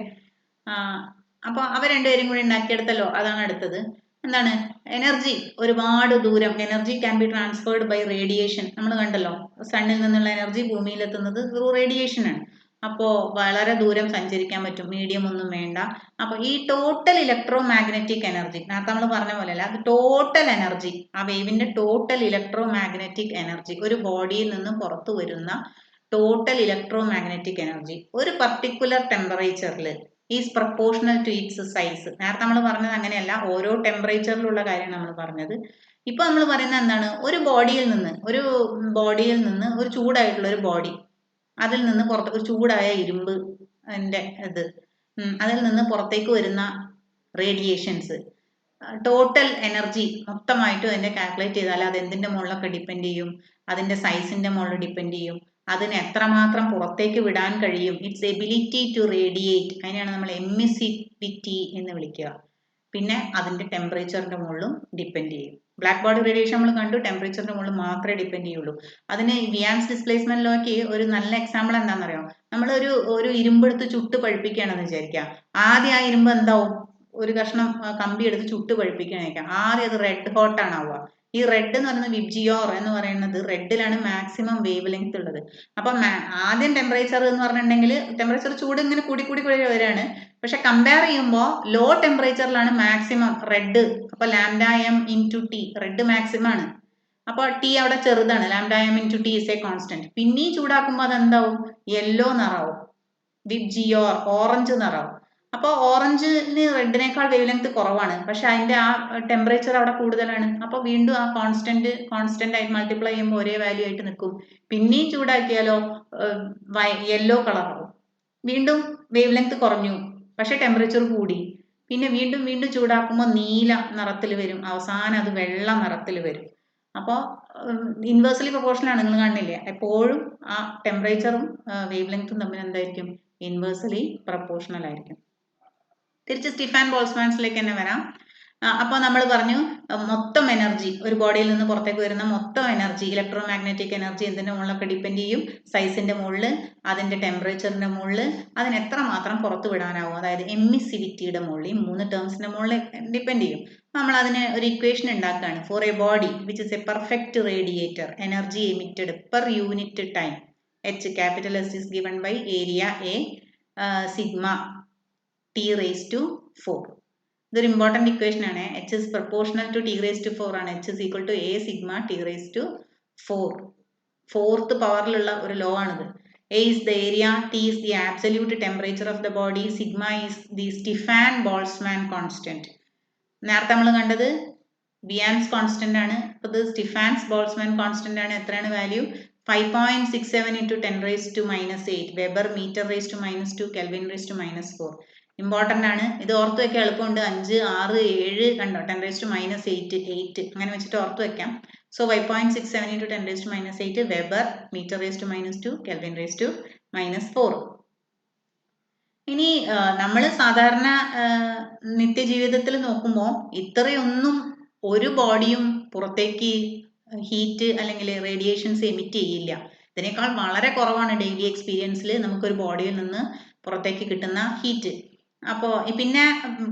അപ്പോൾ അവർ രണ്ടുപേരും കൂടി ഉണ്ടാക്കിയെടുത്തല്ലോ, അതാണ് അടുത്തത്. എന്താണ്? എനർജി ഒരുപാട് ദൂരം, energy can be transferred by radiation. നമ്മൾ കണ്ടല്ലോ, സണ്ണിൽ നിന്നുള്ള എനർജി ഭൂമിയിലെത്തുന്നത് ത്രൂ റേഡിയേഷൻ ആണ്. അപ്പോൾ വളരെ ദൂരം സഞ്ചരിക്കാൻ പറ്റും, മീഡിയം ഒന്നും വേണ്ട. അപ്പോൾ ഈ ടോട്ടൽ ഇലക്ട്രോ മാഗ്നറ്റിക് എനർജി, നേരത്തെ നമ്മൾ പറഞ്ഞ പോലെ അല്ല, അത് ടോട്ടൽ എനർജി, ആ വേവിന്റെ ടോട്ടൽ ഇലക്ട്രോ മാഗ്നറ്റിക് എനർജി, ഒരു ബോഡിയിൽ നിന്ന് പുറത്തു വരുന്ന ടോട്ടൽ ഇലക്ട്രോ മാഗ്നറ്റിക് എനർജി ഒരു പർട്ടിക്കുലർ ടെമ്പറേച്ചറിൽ is proportional to its size. നേരത്തെ നമ്മൾ പറഞ്ഞത് അങ്ങനെയല്ല, ഓരോ ടെമ്പറേച്ചറിലുള്ള കാര്യമാണ് നമ്മൾ പറഞ്ഞത്. ഇപ്പൊ നമ്മൾ പറയുന്നത് എന്താണ്? ഒരു ബോഡിയിൽ നിന്ന് ഒരു ചൂടായിട്ടുള്ള ഒരു ബോഡി, അതിൽ നിന്ന് പുറത്ത് ഒരു ചൂടായ ഇരുമ്പ് അതിൽ നിന്ന് പുറത്തേക്ക് വരുന്ന റേഡിയേഷൻസ്, ടോട്ടൽ എനർജി മൊത്തമായിട്ടും അതിനെ കാൽക്കുലേറ്റ് ചെയ്താൽ അത് എന്തിന്റെ മുകളിലൊക്കെ ഡിപ്പെൻഡ് ചെയ്യും? അതിന്റെ സൈസിന്റെ മുകളിൽ ഡിപ്പെൻഡ് ചെയ്യും. അതിന് എത്രമാത്രം പുറത്തേക്ക് വിടാൻ കഴിയും, ഇറ്റ്സ് എബിലിറ്റി ടു റേഡിയേറ്റ്, അതിനെയാണ് നമ്മൾ എമിസിവിറ്റി എന്ന് വിളിക്കുക. പിന്നെ അതിന്റെ ടെമ്പറേച്ചറിന്റെ മുകളിലും ഡിപ്പെൻഡ് ചെയ്യും. ബ്ലാക്ക് ബോഡി റേഡിയേഷൻ നമ്മൾ കണ്ടു, ടെമ്പറേച്ചറിന്റെ മുകളിൽ മാത്രമേ ഡിപ്പെൻഡ് ചെയ്യുള്ളൂ. അതിന് വിയാൻസ് ഡിസ്പ്ലേസ്മെന്റ് ലോയ്ക്ക് ഒരു നല്ല എക്സാമ്പിൾ എന്താണെന്നറിയോ? നമ്മൾ ഒരു ഇരുമ്പെടുത്ത് ചുട്ട് പഴുപ്പിക്കുകയാണെന്ന് വിചാരിക്കുക. ആദ്യം ആ ഇരുമ്പ് എന്താവും? ഒരു കഷ്ണം കമ്പി എടുത്ത് ചുട്ട് പഴുപ്പിക്കുകയായിരിക്കാം. ആദ്യം അത് റെഡ് ഹോട്ടാണ് ആവുക. ഈ റെഡ് എന്ന് പറയുന്നത് വിബ്ജിയോർ എന്ന് പറയുന്നത് റെഡിലാണ് മാക്സിമം വേവ് ലെങ്ത് ഉള്ളത്. അപ്പം ആദ്യം ടെമ്പറേച്ചർ എന്ന് പറഞ്ഞിട്ടുണ്ടെങ്കിൽ ടെമ്പറേച്ചർ ചൂട് ഇങ്ങനെ കൂടി വരികയാണ്. പക്ഷെ കമ്പയർ ചെയ്യുമ്പോൾ ലോ ടെമ്പറേച്ചറിലാണ് മാക്സിമം റെഡ്. അപ്പൊ ലാംഡായം ഇൻറ്റു ടി, റെഡ് മാക്സിമം ആണ്. അപ്പോൾ ടി അവിടെ ചെറുതാണ്, ലാംഡായം into T is a constant. പിന്നെയും ചൂടാക്കുമ്പോൾ അതെന്താവും? യെല്ലോ നിറാവും, വിബ്ജിയോർ ഓറഞ്ച് നിറാവും. അപ്പോൾ ഓറഞ്ചിന് റെഡിനേക്കാൾ വേവ് ലെങ്ത് കുറവാണ്, പക്ഷെ അതിന്റെ ആ ടെമ്പറേച്ചർ അവിടെ കൂടുതലാണ്. അപ്പോൾ വീണ്ടും ആ കോൺസ്റ്റന്റ് ആയിട്ട് മൾട്ടിപ്ലൈ ചെയ്യുമ്പോൾ ഒരേ വാല്യൂ ആയിട്ട് നിൽക്കും. പിന്നെയും ചൂടാക്കിയാലോ യെല്ലോ കളറാവും. വീണ്ടും വേവ് ലെങ്ത് കുറഞ്ഞു, പക്ഷെ ടെമ്പറേച്ചർ കൂടി. പിന്നെ വീണ്ടും ചൂടാക്കുമ്പോൾ നീല നിറത്തിൽ വരും, അവസാനം അത് വെള്ള നിറത്തിൽ വരും. അപ്പോൾ ഇൻവേഴ്സ്ലി പ്രൊപ്പോർഷണൽ ആണ്, നിങ്ങൾ കാണുന്നില്ലേ, എപ്പോഴും ആ ടെമ്പറേച്ചറും വേവ് ലെങ്ത്തും തമ്മിൽ എന്തായിരിക്കും, ഇൻവേഴ്സ്ലി പ്രൊപ്പോർഷണൽ ആയിരിക്കും. തിരിച്ച് സ്റ്റിഫാൻ ബോൾസ്മാൻസിലേക്ക് തന്നെ വരാം. അപ്പോൾ നമ്മൾ പറഞ്ഞു മൊത്തം എനർജി, ഒരു ബോഡിയിൽ നിന്ന് പുറത്തേക്ക് വരുന്ന മൊത്തം എനർജി, ഇലക്ട്രോ മാഗ്നറ്റിക് എനർജി എന്തിൻ്റെ മുകളിലൊക്കെ ഡിപ്പെൻഡ് ചെയ്യും, സൈസിൻ്റെ മുകളിൽ, അതിൻ്റെ ടെമ്പറേച്ചറിൻ്റെ മുകളിൽ, അതിന് എത്രമാത്രം പുറത്ത് വിടാനാവും, അതായത് എമിസിവിറ്റിയുടെ മുകളിൽ, 3 ടേംസിൻ്റെ മുകളിൽ ഡിപ്പെൻഡ് ചെയ്യും. നമ്മൾ അതിന് ഒരു ഇക്വേഷൻ ഉണ്ടാക്കുകയാണ്. For a body which is a perfect radiator, energy emitted per unit time H capital S is given by area A sigma T raised to 4. ഇതൊരു ഇമ്പോർട്ടൻറ്റ് ഇക്വേഷൻ ആണ്. H is proportional to T raised to 4 ആണ്. H is equal to A sigma T raised to 4. 4th പവറിലുള്ള ഒരു law ആണിത്. A is the area, T is the absolute temperature of the body, sigma is the Stefan-Boltzmann constant. നേരത്തെ നമ്മൾ കണ്ടത് ബിയാൻസ് constant ആണ്. അപ്പോൾ ഇത് സ്റ്റിഫാൻസ് Boltzmann constant ആണ്. എത്രയാണ് value? 5.67 into 10 raised to minus 8 weber metre raised to minus 2 kelvin raised to minus 4. Important ആണ്. ഇത് ഓർത്ത് വയ്ക്കാൻ എളുപ്പമുണ്ട്. 5, 6, 7 കണ്ടോ, 10 raised to minus 8 അങ്ങനെ വെച്ചിട്ട് ഓർത്ത് വയ്ക്കാം. So 5.67 into 10 raised to minus 8 weber metre raised to minus 2 kelvin raised to minus 4. ഇനി നമ്മൾ സാധാരണ നിത്യജീവിതത്തിൽ നോക്കുമ്പോൾ ഇത്രയൊന്നും ഒരു ബോഡിയും പുറത്തേക്ക് ഹീറ്റ് അല്ലെങ്കിൽ റേഡിയേഷൻസ് എമിറ്റ് ചെയ്യില്ല. ഇതിനേക്കാൾ വളരെ കുറവാണ് ഡെയിലി എക്സ്പീരിയൻസിൽ നമുക്കൊരു ബോഡിയിൽ നിന്ന് പുറത്തേക്ക് കിട്ടുന്ന ഹീറ്റ്. അപ്പോൾ പിന്നെ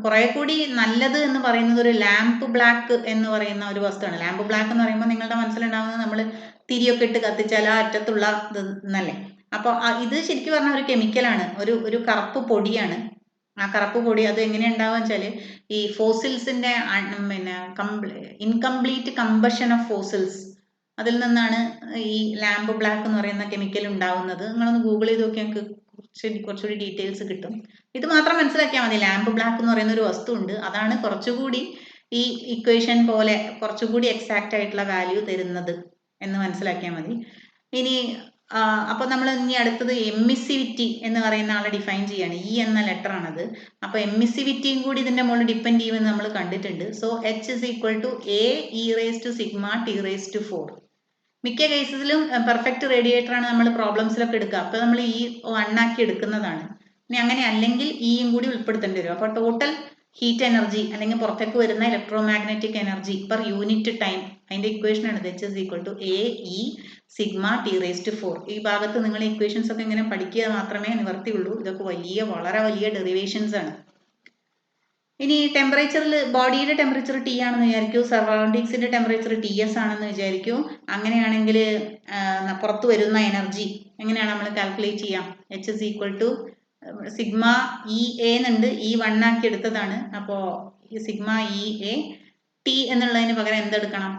കുറേ കൂടി നല്ലത് എന്ന് പറയുന്നത് ഒരു ലാമ്പ് ബ്ലാക്ക് എന്ന് പറയുന്ന ഒരു വസ്തുവാണ്. ലാമ്പ് ബ്ലാക്ക് എന്ന് പറയുമ്പോൾ നിങ്ങളുടെ മനസ്സിലുണ്ടാകുന്നത് നമ്മൾ തിരിയൊക്കെ ഇട്ട് കത്തിച്ചാൽ ആ അറ്റത്തുള്ള ഇത് എന്നല്ലേ. അപ്പോൾ ഇത് ശരിക്കും പറഞ്ഞാൽ ഒരു കെമിക്കലാണ്, ഒരു കറുപ്പ് പൊടിയാണ്. ആ കറുപ്പ് പൊടി അത് എങ്ങനെയാണ് ഉണ്ടാവുക വെച്ചാൽ ഈ ഫോസിൽസിൻ്റെ പിന്നെ ഇൻകംപ്ലീറ്റ് കമ്പഷൻ ഓഫ് ഫോസിൽസ്, അതിൽ നിന്നാണ് ഈ ലാമ്പ് ബ്ലാക്ക് എന്ന് പറയുന്ന കെമിക്കൽ ഉണ്ടാവുന്നത്. നിങ്ങളൊന്ന് ഗൂഗിൾ ചെയ്ത് നോക്കിയാൽ നിങ്ങൾക്ക് കുറച്ചുകൂടി ഡീറ്റെയിൽസ് കിട്ടും. ഇത് മാത്രം മനസ്സിലാക്കിയാൽ മതി. ലാമ്പ് ബ്ലാക്ക് എന്ന് പറയുന്ന ഒരു വസ്തു ഉണ്ട്, അതാണ് കുറച്ചുകൂടി ഈ ഇക്വേഷൻ പോലെ കുറച്ചുകൂടി എക്സാക്റ്റ് ആയിട്ടുള്ള വാല്യൂ തരുന്നത് എന്ന് മനസ്സിലാക്കിയാൽ മതി. ഇനി അപ്പോൾ നമ്മൾ ഇനി അടുത്തത് എമിസിവിറ്റി എന്ന് പറയുന്ന ആളെ ഡിഫൈൻ ചെയ്യാണ്. ഇ എന്ന ലെറ്റർ ആണത്. അപ്പോൾ എമിസിവിറ്റിയും കൂടി ഇതിൻ്റെ മുകളിൽ ഡിപ്പെൻഡ് ചെയ്യുമെന്ന് നമ്മൾ കണ്ടിട്ടുണ്ട്. So H is equal to A E raised to sigma T raised to 4. മിക്ക കേസസിലും പെർഫെക്റ്റ് റേഡിയേറ്റർ ആണ് നമ്മൾ പ്രോബ്ലംസിലൊക്കെ എടുക്കുക. അപ്പോൾ നമ്മൾ ഈ 1 ആക്കി എടുക്കുന്നതാണ്. ഇനി അങ്ങനെ അല്ലെങ്കിൽ ഇയും കൂടി ഉൾപ്പെടുത്തേണ്ടി വരും. അപ്പോൾ ടോട്ടൽ ഹീറ്റ് എനർജി അല്ലെങ്കിൽ പുറത്തേക്ക് വരുന്ന electro magnetic energy per unit time, അതിൻ്റെ ഇക്വേഷൻ ആണ് H is equal to A E sigma T raised to 4. ഈ ഭാഗത്ത് നിങ്ങൾ ഇക്വേഷൻസ് ഒക്കെ ഇങ്ങനെ പഠിക്കുക മാത്രമേ നിവർത്തിയുള്ളൂ. ഇതൊക്കെ വളരെ വലിയ ഡെറിവേഷൻസ് ആണ്. ഇനി ടെമ്പറേച്ചറിൽ ബോഡിയുടെ ടെമ്പറേച്ചർ T ആണെന്ന് വിചാരിക്കൂ, സറൗണ്ടിങ്സിൻ്റെ ടെമ്പറേച്ചർ TS ആണെന്ന് വിചാരിക്കൂ. അങ്ങനെയാണെങ്കിൽ പുറത്ത് വരുന്ന എനർജി എങ്ങനെയാണ് നമ്മൾ കാൽക്കുലേറ്റ് ചെയ്യാം? H is equal to sigma E A എന്നുണ്ട്, ഈ 1 ആക്കി എടുത്തതാണ്. അപ്പോൾ ഈ സിഗ്മ ഇ എ ടി എന്നുള്ളതിന് പകരം എന്തെടുക്കണം?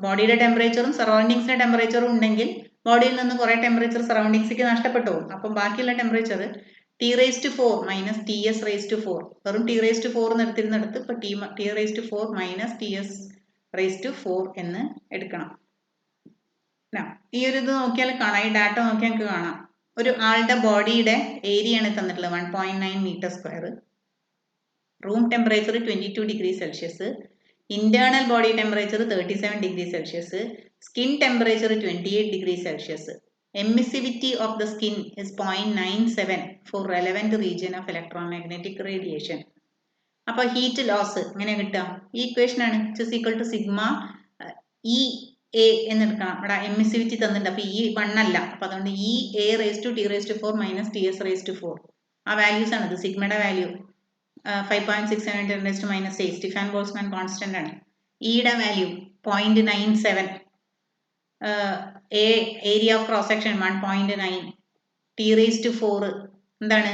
ബോഡിയുടെ ടെമ്പറേച്ചറും സറൗണ്ടിങ്സിൻ്റെ ടെമ്പറേച്ചറും ഉണ്ടെങ്കിൽ ബോഡിയിൽ നിന്ന് കുറേ ടെമ്പറേച്ചർ സറൗണ്ടിങ്സിലേക്ക് നഷ്ടപ്പെട്ടു പോകും. അപ്പം ബാക്കിയുള്ള temperature T raised to 4 minus TS raised to 4. വെറും T raised to 4 എന്ന് എടുത്തിരുന്നെടുത്ത് ഇപ്പോൾ T raised to 4 minus TS raised to 4 എന്ന് എടുക്കണം. ഈ ഒരു ഇത് നോക്കിയാൽ കാണാം, ഈ ഡാറ്റ നോക്കിയാൽ നമുക്ക് കാണാം. ഒരു ആളുടെ ബോഡിയുടെ ഏരിയയാണ് തന്നിട്ടുള്ളത് 1.9 metre square. Room temperature 22 degree Celsius, internal body temperature 37 degree Celsius, skin temperature 28 degree Celsius. Emissivity of the skin is 0.97 for relevant region of electromagnetic radiation. അപ്പോൾ ഹീറ്റ് ലോസ് എങ്ങനെ കിട്ടുക? ഈ ഇക്വേഷൻ ആണ് H is equal to sigma E A എന്നെടുക്കണം. ഇവിടെ emissivity തന്നിട്ടുണ്ട്. അപ്പോൾ ഈ 1 അല്ല, അപ്പോൾ അതുകൊണ്ട് E A raised to T raised to 4 minus TS raised to 4. ആ വാല്യൂസ് ആണ് ഇത്. സിഗ്മയുടെ value 5.67 10 raised to minus 8 Stefan Boltzmann constant ആണ്. ഇയുടെ value 0.97, area of cross section 1.9, T raised to 4 എന്താണ്?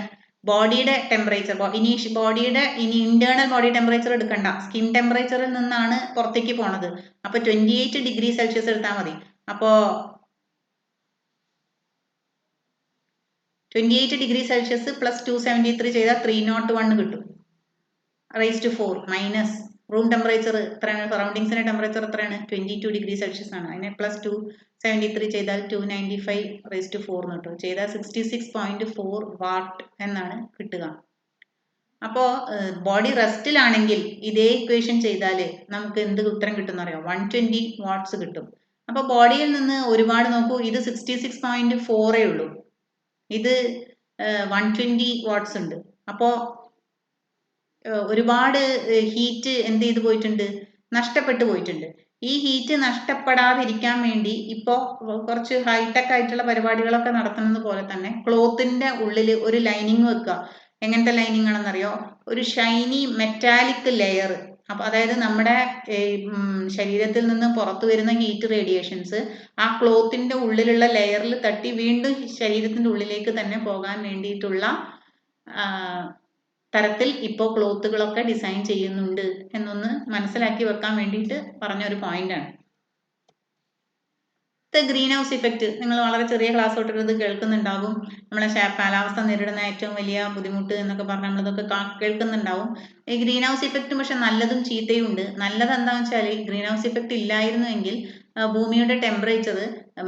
ബോഡിയുടെ ടെമ്പറേച്ചർ. ബോഡിയുടെ ഇനി ഇന്റേണൽ ബോഡി ടെമ്പറേച്ചർ എടുക്കണ്ട, സ്കിൻ ടെമ്പറേച്ചറിൽ നിന്നാണ് പുറത്തേക്ക് പോണത്. അപ്പോൾ 28 ഡിഗ്രി സെൽഷ്യസ് എടുത്താൽ മതി. അപ്പോൾ 28 ഡിഗ്രി സെൽഷ്യസ് പ്ലസ് 273 ചെയ്താൽ 301 കിട്ടും. Raise to 4 minus room temperature എത്രയാണ്? സറൗണ്ടിങ്സിൻ്റെ ടെമ്പറേച്ചർ എത്രയാണ്? 22 ഡിഗ്രി സെൽഷ്യസ് ആണ്. അതിനെ പ്ലസ് 273 ചെയ്താൽ 295 റൈസ് ടു 4 എന്ന് കിട്ടും. ചെയ്താൽ 66.4 വാട്ട് എന്നാണ് കിട്ടുക. അപ്പോൾ ബോഡി റെസ്റ്റിലാണെങ്കിൽ ഇതേ ഇക്വേഷൻ ചെയ്താൽ നമുക്ക് എന്ത് ഉത്തരം കിട്ടുമെന്ന് അറിയാം? 120 വാട്ട്സ് കിട്ടും. അപ്പോൾ ബോഡിയിൽ നിന്ന് ഒരുപാട് നോക്കൂ, ഇത് 66.4 ഉള്ളൂ, ഇത് 120 വാട്ട്സ് ഉണ്ട്. അപ്പോൾ ഒരുപാട് ഹീറ്റ് എന്ത് ചെയ്ത് പോയിട്ടുണ്ട്, നഷ്ടപ്പെട്ടു പോയിട്ടുണ്ട്. ഈ ഹീറ്റ് നഷ്ടപ്പെടാതിരിക്കാൻ വേണ്ടി ഇപ്പോൾ കുറച്ച് ഹൈടെക് ആയിട്ടുള്ള പരിപാടികളൊക്കെ നടത്തുന്നത് പോലെ തന്നെ ക്ലോത്തിന്റെ ഉള്ളിൽ ഒരു ലൈനിങ് വെക്കുക. എങ്ങനത്തെ ലൈനിങ് ആണെന്നറിയോ? ഒരു ഷൈനി മെറ്റാലിക് ലെയർ. അപ്പൊ അതായത് നമ്മുടെ ശരീരത്തിൽ നിന്ന് പുറത്തു വരുന്ന ഹീറ്റ് റേഡിയേഷൻസ് ആ ക്ലോത്തിന്റെ ഉള്ളിലുള്ള ലെയറിൽ തട്ടി വീണ്ടും ശരീരത്തിന്റെ ഉള്ളിലേക്ക് തന്നെ പോകാൻ വേണ്ടിയിട്ടുള്ള തരത്തിൽ ഇപ്പോൾ ക്ലോത്തുകളൊക്കെ ഡിസൈൻ ചെയ്യുന്നുണ്ട് എന്നൊന്ന് മനസ്സിലാക്കി വെക്കാൻ വേണ്ടിയിട്ട് പറഞ്ഞൊരു പോയിന്റാണ്. ഗ്രീൻ ഹൗസ് ഇഫക്റ്റ് നിങ്ങൾ വളരെ ചെറിയ ക്ലാസ് തൊട്ടിട്ട് ഇത് കേൾക്കുന്നുണ്ടാകും. നമ്മളെ കാലാവസ്ഥ നേരിടുന്ന ഏറ്റവും വലിയ ബുദ്ധിമുട്ട് എന്നൊക്കെ പറഞ്ഞ് നമ്മളിതൊക്കെ കേൾക്കുന്നുണ്ടാവും. ഈ ഗ്രീൻ ഹൗസ് ഇഫക്റ്റ് പക്ഷെ നല്ലതും ചീത്തയും ഉണ്ട്. നല്ലത് എന്താണെന്ന് വെച്ചാൽ ഗ്രീൻ ഹൗസ് ഇഫക്റ്റ് ഇല്ലായിരുന്നുവെങ്കിൽ ഭൂമിയുടെ ടെമ്പറേച്ചർ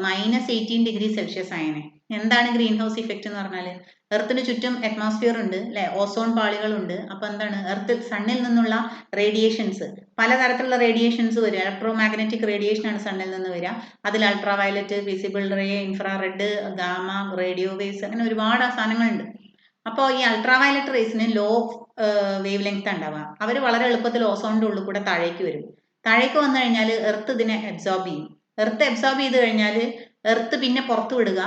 -18°C ആയേനെ. എന്താണ് ഗ്രീൻ ഹൗസ് ഇഫക്റ്റ് എന്ന് പറഞ്ഞാൽ? എർത്തിന് ചുറ്റും അറ്റ്മോസ്ഫിയർ ഉണ്ട് അല്ലെ, ഓസോൺ പാളികളുണ്ട്. അപ്പൊ എന്താണ്, എർത്ത് സണ്ണിൽ നിന്നുള്ള റേഡിയേഷൻസ്, പലതരത്തിലുള്ള റേഡിയേഷൻസ് വരിക. ഇലക്ട്രോ മാഗ്നറ്റിക് റേഡിയേഷൻ ആണ് സണ്ണിൽ നിന്ന് വരിക. അതിൽ ultraviolet, visible ray, infrared, gamma, radio waves, അങ്ങനെ ഒരുപാട് സാധനങ്ങളുണ്ട്. അപ്പോൾ ഈ അൾട്രാ വയലറ്റ് റേസിന് ലോ വേവ് ലെങ്ത് ഉണ്ടാവുക. അവർ വളരെ എളുപ്പത്തിൽ ഓസോണിന്റെ ഉള്ളിൽ കൂടെ താഴേക്ക് വരും. താഴേക്ക് വന്നു കഴിഞ്ഞാൽ എർത്ത് ഇതിനെ അബ്സോർബ് ചെയ്യും. എർത്ത് അബ്സോർബ് ചെയ്ത് കഴിഞ്ഞാൽ എർത്ത് പിന്നെ പുറത്തു വിടുക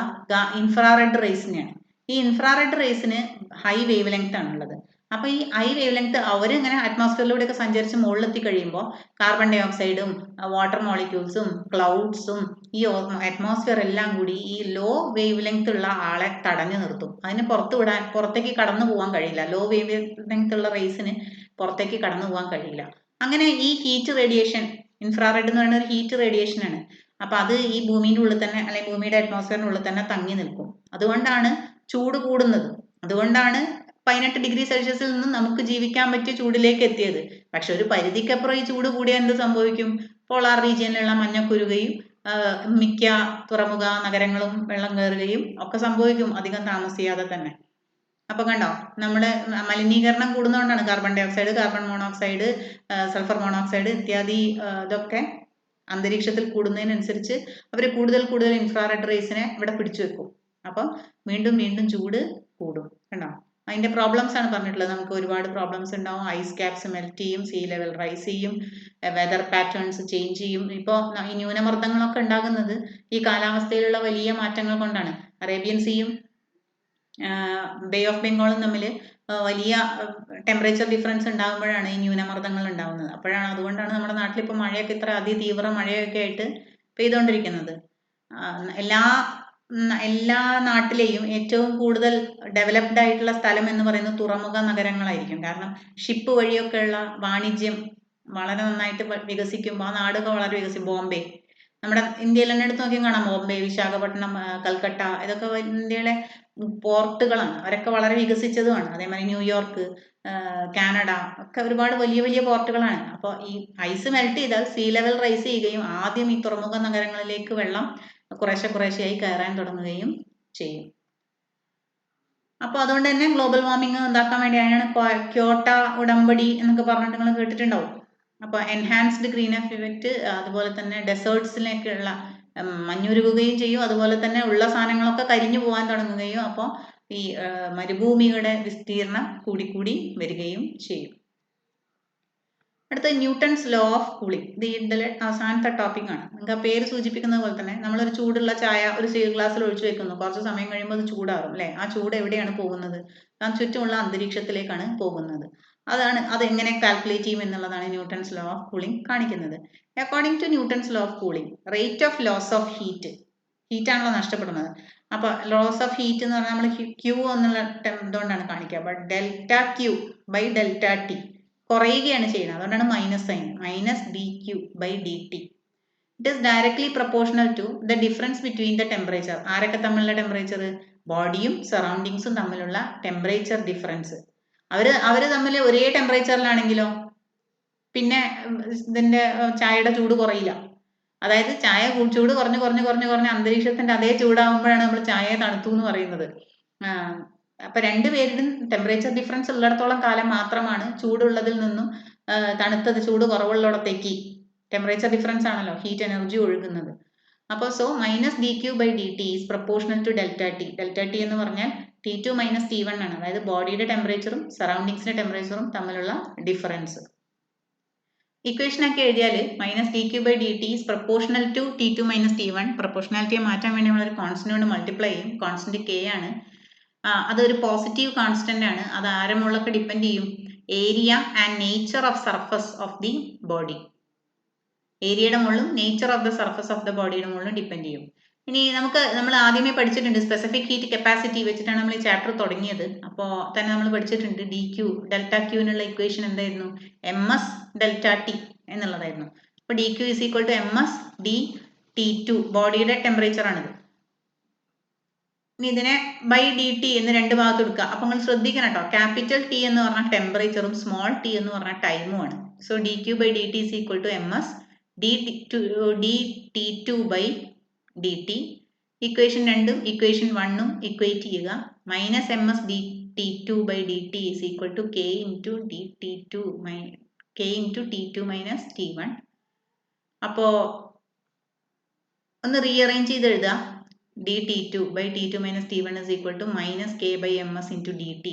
ഇൻഫ്രാറെഡ് റേസിനെയാണ്. ഈ ഇൻഫ്രാറെഡ് റേസിന് ഹൈ വേവ് ലെങ്ത് ആണുള്ളത്. അപ്പൊ ഈ ഹൈ വേവ് ലെങ്ത് അവരിങ്ങനെ അറ്റ്മോസ്ഫിയറിലൂടെയൊക്കെ സഞ്ചരിച്ച് മുകളിലെത്തി കഴിയുമ്പോൾ കാർബൺ ഡൈ ഓക്സൈഡും വാട്ടർ മോളിക്യൂൾസും ക്ലൗഡ്സും ഈ അറ്റ്മോസ്ഫിയർ എല്ലാം കൂടി ഈ ലോ വേവ് ലെങ്ത് ഉള്ള ആളെ തടഞ്ഞു നിർത്തും. അതിന് പുറത്തേക്ക് കടന്നു പോകാൻ കഴിയില്ല. ലോ വേവ് ലെങ്ത് ഉള്ള റേസിന് പുറത്തേക്ക് കടന്നു പോകാൻ കഴിയില്ല. അങ്ങനെ ഈ ഹീറ്റ് റേഡിയേഷൻ, ഇൻഫ്രാറെഡ് എന്ന് പറയുന്ന ഒരു ഹീറ്റ് റേഡിയേഷൻ ആണ്. അപ്പൊ അത് ഈ ഭൂമിയുടെ ഉള്ളിൽ തന്നെ, അല്ലെങ്കിൽ ഭൂമിയുടെ അറ്റ്മോസ്ഫിയറിന്റെ ഉള്ളിൽ തന്നെ തങ്ങി നിൽക്കും. അതുകൊണ്ടാണ് ചൂട് കൂടുന്നത്. അതുകൊണ്ടാണ് 18°C നിന്നും നമുക്ക് ജീവിക്കാൻ പറ്റിയ ചൂടിലേക്ക് എത്തിയത്. പക്ഷെ ഒരു പരിധിക്കപ്പുറം ഈ ചൂട് കൂടിയാൽ എന്ത് സംഭവിക്കും? പോളാർ റീജിയനിലുള്ള മഞ്ഞക്കുരുകയും മിക്ക തുറമുഖ നഗരങ്ങളും വെള്ളം കയറുകയും ഒക്കെ സംഭവിക്കും അധികം താമസിയാതെ തന്നെ. അപ്പൊ കണ്ടോ, നമ്മുടെ മലിനീകരണം കൂടുന്നതുകൊണ്ടാണ് carbon dioxide, carbon monoxide, sulphur monoxide ഇത്യാദി ഇതൊക്കെ അന്തരീക്ഷത്തിൽ കൂടുന്നതിനനുസരിച്ച് അവർ കൂടുതൽ ഇൻഫ്രാറെഡ് റേസിനെ ഇവിടെ പിടിച്ചു വെക്കും. അപ്പം വീണ്ടും വീണ്ടും ചൂട് കൂടും. കണ്ടോ, അതിന്റെ പ്രോബ്ലംസ് ആണ് പറഞ്ഞിട്ടുള്ളത്. നമുക്ക് ഒരുപാട് പ്രോബ്ലംസ് ഉണ്ടാവും. ഐസ് ക്യാപ്സ് മെൽറ്റ് ചെയ്യും, സീ ലെവൽ റൈസ് ചെയ്യും, വെതർ പാറ്റേൺസ് ചേഞ്ച് ചെയ്യും. ഇപ്പോൾ ഈ ന്യൂനമർദ്ദങ്ങളൊക്കെ ഉണ്ടാകുന്നത് ഈ കാലാവസ്ഥയിലുള്ള വലിയ മാറ്റങ്ങൾ കൊണ്ടാണ്. അറേബ്യൻ സീയും ബേ ഓഫ് ബംഗാളും തമ്മിൽ വലിയ ടെമ്പറേച്ചർ ഡിഫറൻസ് ഉണ്ടാകുമ്പോഴാണ് ഈ ന്യൂനമർദ്ദങ്ങൾ ഉണ്ടാകുന്നത്. അതുകൊണ്ടാണ് നമ്മുടെ നാട്ടിൽ ഇപ്പോൾ മഴയൊക്കെ ഇത്ര അതിതീവ്ര മഴയൊക്കെ ആയിട്ട് പെയ്തുകൊണ്ടിരിക്കുന്നത്. എല്ലാ നാട്ടിലെയും ഏറ്റവും കൂടുതൽ ഡെവലപ്ഡ് ആയിട്ടുള്ള സ്ഥലം എന്ന് പറയുന്നത് തുറമുഖ നഗരങ്ങളായിരിക്കും. കാരണം ഷിപ്പ് വഴിയൊക്കെയുള്ള വാണിജ്യം വളരെ നന്നായിട്ട് വികസിക്കുമ്പോൾ ആ നാടൊക്കെ വളരെ വികസിക്കും. ബോംബെ, നമ്മുടെ ഇന്ത്യയിൽ തന്നെ എടുത്ത് നോക്കിയും കാണാം. ബോംബെ, വിശാഖപട്ടണം, കൽക്കട്ട, ഇതൊക്കെ ഇന്ത്യയിലെ പോർട്ടുകളാണ്. അവരൊക്കെ വളരെ വികസിച്ചതുമാണ്. അതേമാതിരി ന്യൂയോർക്ക്, കാനഡ ഒക്കെ ഒരുപാട് വലിയ വലിയ പോർട്ടുകളാണ്. അപ്പോൾ ഈ ഐസ് മെൽറ്റ് ചെയ്താൽ സീ ലെവൽ റൈസ് ചെയ്യുകയും ആദ്യം ഈ തുറമുഖ നഗരങ്ങളിലേക്ക് വെള്ളം കുറേശ്ശെയായി കയറാൻ തുടങ്ങുകയും ചെയ്യും. അപ്പോൾ അതുകൊണ്ട് തന്നെ ഗ്ലോബൽ വാർമിംഗ് ഉണ്ടാക്കാൻ വേണ്ടിയാണ് ക്യോട്ടോ ഉടമ്പടി എന്നൊക്കെ പറഞ്ഞിട്ട് നിങ്ങൾ കേട്ടിട്ടുണ്ടാവും. അപ്പോൾ എൻഹാൻസ്ഡ് ഗ്രീൻ എഫക്റ്റ്, അതുപോലെ തന്നെ ഡെസേർട്സിലേക്കുള്ള മഞ്ഞുരുകുകയും ചെയ്യും. അതുപോലെ തന്നെ ഉള്ള സാധനങ്ങളൊക്കെ കരിഞ്ഞു പോകാൻ തുടങ്ങുകയും അപ്പോൾ ഈ മരുഭൂമിയുടെ വിസ്തീർണം കൂടിക്കൂടി വരികയും ചെയ്യും. അടുത്ത ന്യൂട്ടൺസ് ലോ ഓഫ് കൂളിംഗ്. ഇത് ഇതിലെ അവസാനത്തെ ടോപ്പിക് ആണ്. നിങ്ങൾക്ക് ആ പേര് സൂചിപ്പിക്കുന്നത് പോലെ തന്നെ നമ്മളൊരു ചൂടുള്ള ചായ ഒരു സ്റ്റീൽ ഗ്ലാസ്സിൽ ഒഴിച്ചു വെക്കുന്നു. കുറച്ച് സമയം കഴിയുമ്പോൾ അത് ചൂടാറും അല്ലെ? ആ ചൂട് എവിടെയാണ് പോകുന്നത്? ചുറ്റുമുള്ള അന്തരീക്ഷത്തിലേക്കാണ് പോകുന്നത്. അത് എങ്ങനെ കാൽക്കുലേറ്റ് ചെയ്യും എന്നുള്ളതാണ് ന്യൂട്ടൺസ് ലോ ഓഫ് കൂളിംഗ് കാണിക്കുന്നത്. According to Newton's law of cooling, rate of loss of heat ആണല്ലോ നഷ്ടപ്പെടുന്നത്. അപ്പൊ ലോസ് ഓഫ് ഹീറ്റ് എന്ന് പറഞ്ഞാൽ നമ്മൾ ക്യൂ എന്നുള്ള ഇതുകൊണ്ടാണ് കാണിക്കുക. അപ്പൊ delta Q by delta T കുറയുകയാണ് ചെയ്യുന്നത്. അതുകൊണ്ടാണ് minus sign, -dq/dt. It is directly proportional to the difference between the temperature. ആരൊക്കെ തമ്മിലുള്ള ടെമ്പറേച്ചർ? ബോഡിയും സറൗണ്ടിങ്സും തമ്മിലുള്ള ടെമ്പറേച്ചർ ഡിഫറൻസ്. അവര് തമ്മിൽ ഒരേ ടെമ്പറേച്ചറിലാണെങ്കിലോ പിന്നെ ഇതിന്റെ ചായയുടെ ചൂട് കുറയില്ല. അതായത് ചായ ചൂട് കുറഞ്ഞ് അന്തരീക്ഷത്തിന്റെ അതേ ചൂടാകുമ്പോഴാണ് നമ്മൾ ചായ തണുത്തു എന്ന് പറയുന്നത്. അപ്പൊ രണ്ടുപേരും ടെമ്പറേച്ചർ ഡിഫറൻസ് ഉള്ളിടത്തോളം കാലം മാത്രമാണ് ചൂടുള്ളതിൽ നിന്നും ചൂട് കുറവുള്ളിടത്തേക്ക് ടെമ്പറേച്ചർ ഡിഫറൻസ് ആണല്ലോ ഹീറ്റ് എനർജി ഒഴുകുന്നത്. അപ്പോൾ so minus d Q by D T is proportional to delta T. Delta T എന്ന് പറഞ്ഞാൽ T2 മൈനസ് T1 ആണ്. അതായത് ബോഡിയുടെ ടെമ്പറേച്ചറും സറൗണ്ടിങ്സിന്റെ ടെമ്പറേച്ചറും തമ്മിലുള്ള ഡിഫറൻസ്. ഇക്വേഷൻ ഒക്കെ എഴുതിയാൽ minus d Q by D T is proportional to T2 minus T1. പ്രൊപ്പോർഷണാലിറ്റിയെ മാറ്റാൻ വേണ്ടി നമ്മളൊരു കോൺസ്റ്റന്റ് കൊണ്ട് മൾട്ടിപ്ലൈ ചെയ്യും. കോൺസ്റ്റന്റ് കെ ആണ്. അതൊരു പോസിറ്റീവ് കോൺസ്റ്റന്റ് ആണ്. അത് ആരമുള്ളൊക്കെ ഡിപ്പെൻഡ് ചെയ്യും? Area and nature of surface of the body. ഏരിയയുടെ മുകളിലും nature of the surface of the ബോഡിയുടെ മുകളിലും ഡിപ്പെൻഡ് ചെയ്യും. ഇനി നമ്മൾ ആദ്യമേ പഠിച്ചിട്ടുണ്ട് സ്പെസിഫിക് ഹീറ്റ് കപ്പാസിറ്റി വെച്ചിട്ടാണ് നമ്മൾ ഈ ചാപ്റ്റർ തുടങ്ങിയത്. അപ്പോൾ തന്നെ നമ്മൾ പഠിച്ചിട്ടുണ്ട് ഡി ക്യൂ ഡെൽറ്റ ക്യൂവിനുള്ള ഇക്വേഷൻ എന്തായിരുന്നു? എം എസ് ഡെൽറ്റ ടി എന്നുള്ളതായിരുന്നു. അപ്പോൾ d Q is equal to M S D T2 ബോഡിയുടെ ടെമ്പറേച്ചർ ആണിത്. ഇനി ഇതിനെ ബൈ ഡി ടി എന്ന് രണ്ട് ഭാഗത്ത് എടുക്കുക. അപ്പോൾ നിങ്ങൾ ശ്രദ്ധിക്കണം കേട്ടോ, ക്യാപിറ്റൽ ടി എന്ന് പറഞ്ഞാൽ ടെമ്പറേച്ചറും സ്മോൾ ടി എന്ന് പറഞ്ഞാൽ ടൈമും ആണ്. So D Q by D T is equal to M S D T2 by D T. Equation 2ഉം ഇക്വേഷൻ 1ഉം ഇക്വേറ്റ് ചെയ്യുക. Minus M S D T2 by D T is equal to K into D T2 minus T1. അപ്പോൾ ഒന്ന് rearrange ചെയ്ത് എഴുതുക. dt2 by T2 minus T1 is equal to minus k by ms into dt.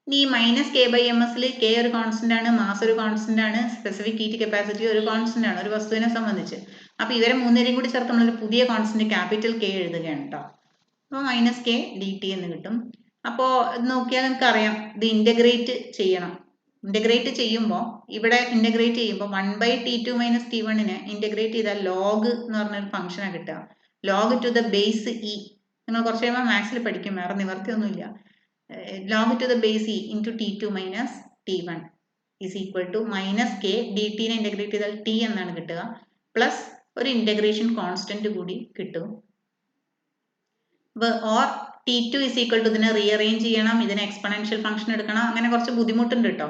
ഇനി ഈ minus K by M എസിൽ K ഒരു constant ആണ്, mass ഒരു കോൺസ്റ്റന്റ് ആണ്, സ്പെസിഫിക് ഹീറ്റ് കപ്പാസിറ്റി ഒരു കോൺസ്റ്റന്റ് ആണ് ഒരു വസ്തുവിനെ സംബന്ധിച്ച്. അപ്പോൾ ഇവരെ മൂന്നുപേരെയും കൂടി ചേർത്ത് നമ്മളൊരു പുതിയ കോൺസ്റ്റന്റ് ക്യാപിറ്റൽ കെ എഴുതുകയാണ് കേട്ടോ. അപ്പോൾ മൈനസ് കെ ഡി ടി എന്ന് കിട്ടും. അപ്പോൾ ഇത് നോക്കിയാൽ നിങ്ങൾക്ക് അറിയാം, ഇത് ഇൻ്റഗ്രേറ്റ് ചെയ്യണം. ഇൻ്റഗ്രേറ്റ് ചെയ്യുമ്പോൾ ഇവിടെ ഇൻ്റഗ്രേറ്റ് ചെയ്യുമ്പോൾ 1 by T2 മൈനസ് T1നെ ഇൻ്റഗ്രേറ്റ് ചെയ്താൽ ലോഗ് എന്ന് പറഞ്ഞൊരു ഫംഗ്ഷനാണ് കിട്ടുക. Log to the base E. നിങ്ങൾ കുറച്ച് കഴിയുമ്പോൾ മാത്സിൽ പഠിക്കും, വേറെ നിവർത്തിയൊന്നുമില്ല. Log to the base E into T2 minus T1 is equal to minus K D ടിനെ ഇൻ്റഗ്രേറ്റ് ചെയ്താൽ ടി എന്നാണ് കിട്ടുക, പ്ലസ് ഒരു ഇൻ്റഗ്രേഷൻ കോൺസ്റ്റന്റ് കൂടി കിട്ടും. Or T2 is equal to ഇതിനെ റീഅറേഞ്ച് ചെയ്യണം, ഇതിനെ എക്സ്പൊണൻഷ്യൽ ഫംഗ്ഷൻ എടുക്കണം, അങ്ങനെ കുറച്ച് ബുദ്ധിമുട്ടുണ്ട് കേട്ടോ.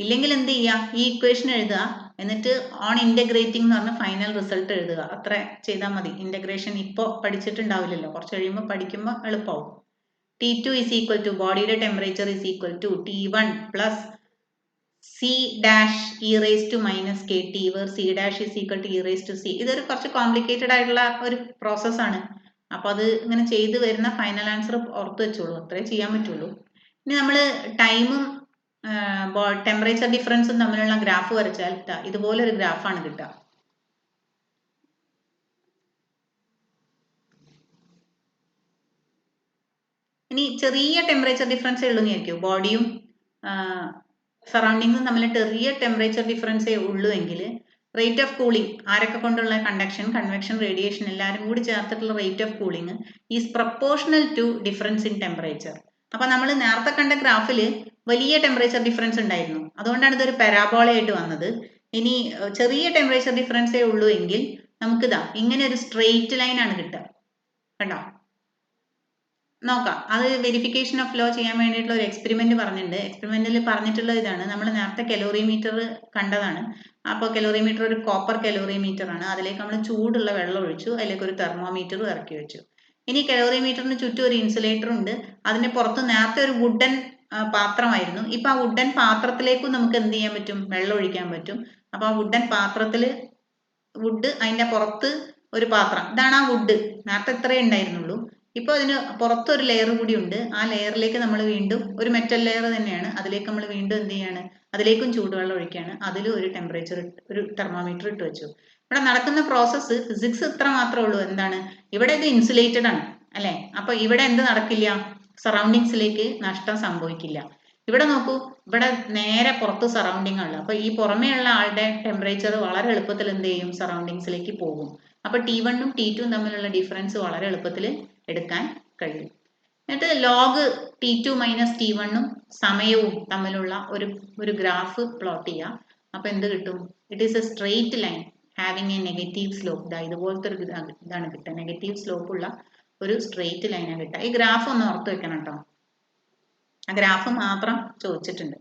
ഇല്ലെങ്കിൽ എന്ത് ചെയ്യുക, ഈ ഇക്വേഷൻ എഴുതുക, എന്നിട്ട് ഓൺ ഇൻ്റഗ്രേറ്റിംഗ് എന്ന് പറഞ്ഞ് ഫൈനൽ റിസൾട്ട് എഴുതുക. അത്ര ചെയ്താൽ മതി. ഇൻ്റഗ്രേഷൻ ഇപ്പോൾ പഠിച്ചിട്ടുണ്ടാവില്ലല്ലോ, കുറച്ച് കഴിയുമ്പോൾ പഠിക്കുമ്പോൾ എളുപ്പമാവും. T2 ഈസ് ഈക്വൽ ടു ബോഡിയുടെ temperature is equal to T1 plus c dash e raise to minus k T, where c dash is equal to e raise to c. ഇതൊരു കുറച്ച് കോംപ്ലിക്കേറ്റഡ് ആയിട്ടുള്ള ഒരു പ്രോസസ്സാണ്. അപ്പോൾ അത് ഇങ്ങനെ ചെയ്ത് വരുന്ന ഫൈനൽ ആൻസർ ഓർത്ത് വെച്ചോളൂ, അത്രേ ചെയ്യാൻ പറ്റുള്ളൂ. ഇനി നമ്മൾ ടൈമും ടെമ്പറേച്ചർ ഡിഫറൻസും തമ്മിലുള്ള ഗ്രാഫ് വരച്ചാൽ ഇതുപോലൊരു ഗ്രാഫാണ് കിട്ടുക. ഇനി ചെറിയ ടെമ്പറേച്ചർ ഡിഫറൻസേ ഉള്ളൂ എന്ന് വിചാരിക്കും, ബോഡിയും സറൗണ്ടിങ്സും തമ്മിൽ ചെറിയ ടെമ്പറേച്ചർ ഡിഫറൻസേ ഉള്ളൂ എങ്കിൽ റേറ്റ് ഓഫ് കൂളിംഗ് ആരൊക്കെ കൊണ്ടുള്ള കണ്ടക്ഷൻ, കൺവെക്ഷൻ, റേഡിയേഷൻ എല്ലാവരും കൂടി ചേർത്തിട്ടുള്ള rate of cooling is proportional to difference in temperature. അപ്പോൾ നമ്മൾ നേരത്തെ കണ്ട ഗ്രാഫിൽ വലിയ ടെമ്പറേച്ചർ ഡിഫറൻസ് ഉണ്ടായിരുന്നു, അതുകൊണ്ടാണ് ഇതൊരു പരാബോളയായിട്ട് വന്നത്. ഇനി ചെറിയ ടെമ്പറേച്ചർ ഡിഫറൻസേ ഉള്ളൂ എങ്കിൽ നമുക്കിതാ ഇങ്ങനെ ഒരു സ്ട്രെയിറ്റ് ലൈൻ ആണ് കിട്ടുക. കണ്ടോ, നോക്കാം. അത് വെരിഫിക്കേഷൻ ഓഫ് ലോ ചെയ്യാൻ വേണ്ടിയിട്ടുള്ള ഒരു എക്സ്പെരിമെന്റ് പറഞ്ഞിട്ടുണ്ട്. എക്സ്പെരിമെന്റിൽ പറഞ്ഞിട്ടുള്ള ഇതാണ്, നമ്മൾ നേരത്തെ കലോറിമീറ്റർ കണ്ടതാണ്. അപ്പോൾ കലോറിമീറ്റർ ഒരു കോപ്പർ കലോറിമീറ്റർ ആണ്. അതിലേക്ക് നമ്മൾ ചൂടുള്ള വെള്ളം ഒഴിച്ചു, അതിലേക്ക് ഒരു തെർമോമീറ്റർ ഇറക്കി വെച്ചു. ഇനി കലോറിമീറ്ററിന് ചുറ്റും ഒരു ഇൻസുലേറ്റർ ഉണ്ട്. അതിന് പുറത്ത് നേരത്തെ ഒരു വുഡൻ പാത്രമായിരുന്നു. ഇപ്പൊ ആ വുഡൻ പാത്രത്തിലേക്കും നമുക്ക് എന്ത് ചെയ്യാൻ പറ്റും, വെള്ളം ഒഴിക്കാൻ പറ്റും. അപ്പൊ ആ വുഡൻ പാത്രത്തില് വുഡ്, അതിന്റെ പുറത്ത് ഒരു പാത്രം, ഇതാണ് ആ വുഡ്. നേരത്തെ ഇത്രയേ ഉണ്ടായിരുന്നുള്ളൂ. ഇപ്പോൾ അതിന് പുറത്തൊരു ലെയർ കൂടി ഉണ്ട്. ആ ലെയറിലേക്ക് നമ്മൾ വീണ്ടും ഒരു മെറ്റൽ ലെയർ തന്നെയാണ്, അതിലേക്ക് നമ്മൾ വീണ്ടും എന്ത് ചെയ്യാണ്, അതിലേക്കും ചൂടുവെള്ളം ഒഴിക്കുകയാണ്. അതിലും ഒരു ടെമ്പറേച്ചർ ഒരു തെർമോമീറ്റർ ഇട്ട് വെച്ചു. ഇവിടെ നടക്കുന്ന പ്രോസസ്സ് ഫിസിക്സ് ഇത്ര മാത്രമേ ഉള്ളൂ. എന്താണ്, ഇവിടെ ഇത് ഇൻസുലേറ്റഡ് ആണ് അല്ലെ. അപ്പൊ ഇവിടെ എന്ത് നടക്കില്ല, സറൗണ്ടിങ്സിലേക്ക് നഷ്ടം സംഭവിക്കില്ല. ഇവിടെ നോക്കൂ, ഇവിടെ നേരെ പുറത്ത് സറൗണ്ടിങ് ഉള്ളത്. അപ്പൊ ഈ പുറമേയുള്ള ആളുടെ ടെമ്പറേച്ചർ വളരെ എളുപ്പത്തിൽ എന്ത് ചെയ്യും, സറൗണ്ടിങ്സിലേക്ക് പോകും. അപ്പൊ T1ഉം T2ഉം തമ്മിലുള്ള ഡിഫറൻസ് വളരെ എളുപ്പത്തിൽ എടുക്കാൻ കഴിയും. എന്നിട്ട് ലോഗ് T2 മൈനസ് T1ഉം സമയവും തമ്മിലുള്ള ഒരു ഗ്രാഫ് പ്ലോട്ട് ചെയ്യുക. അപ്പൊ എന്ത് കിട്ടും, it is A straight line having A negative slope. ഇതുപോലത്തെ ഒരു ഇതാണ് കിട്ടുക, നെഗറ്റീവ് സ്ലോപ്പ് ഉള്ള ഒരു സ്ട്രെയിറ്റ് ലൈനാണ് കിട്ടുക. ഈ ഗ്രാഫ് ഒന്ന് ഓർത്ത് വെക്കണം കേട്ടോ, ആ ഗ്രാഫ് മാത്രം ചോദിച്ചിട്ടുണ്ട്.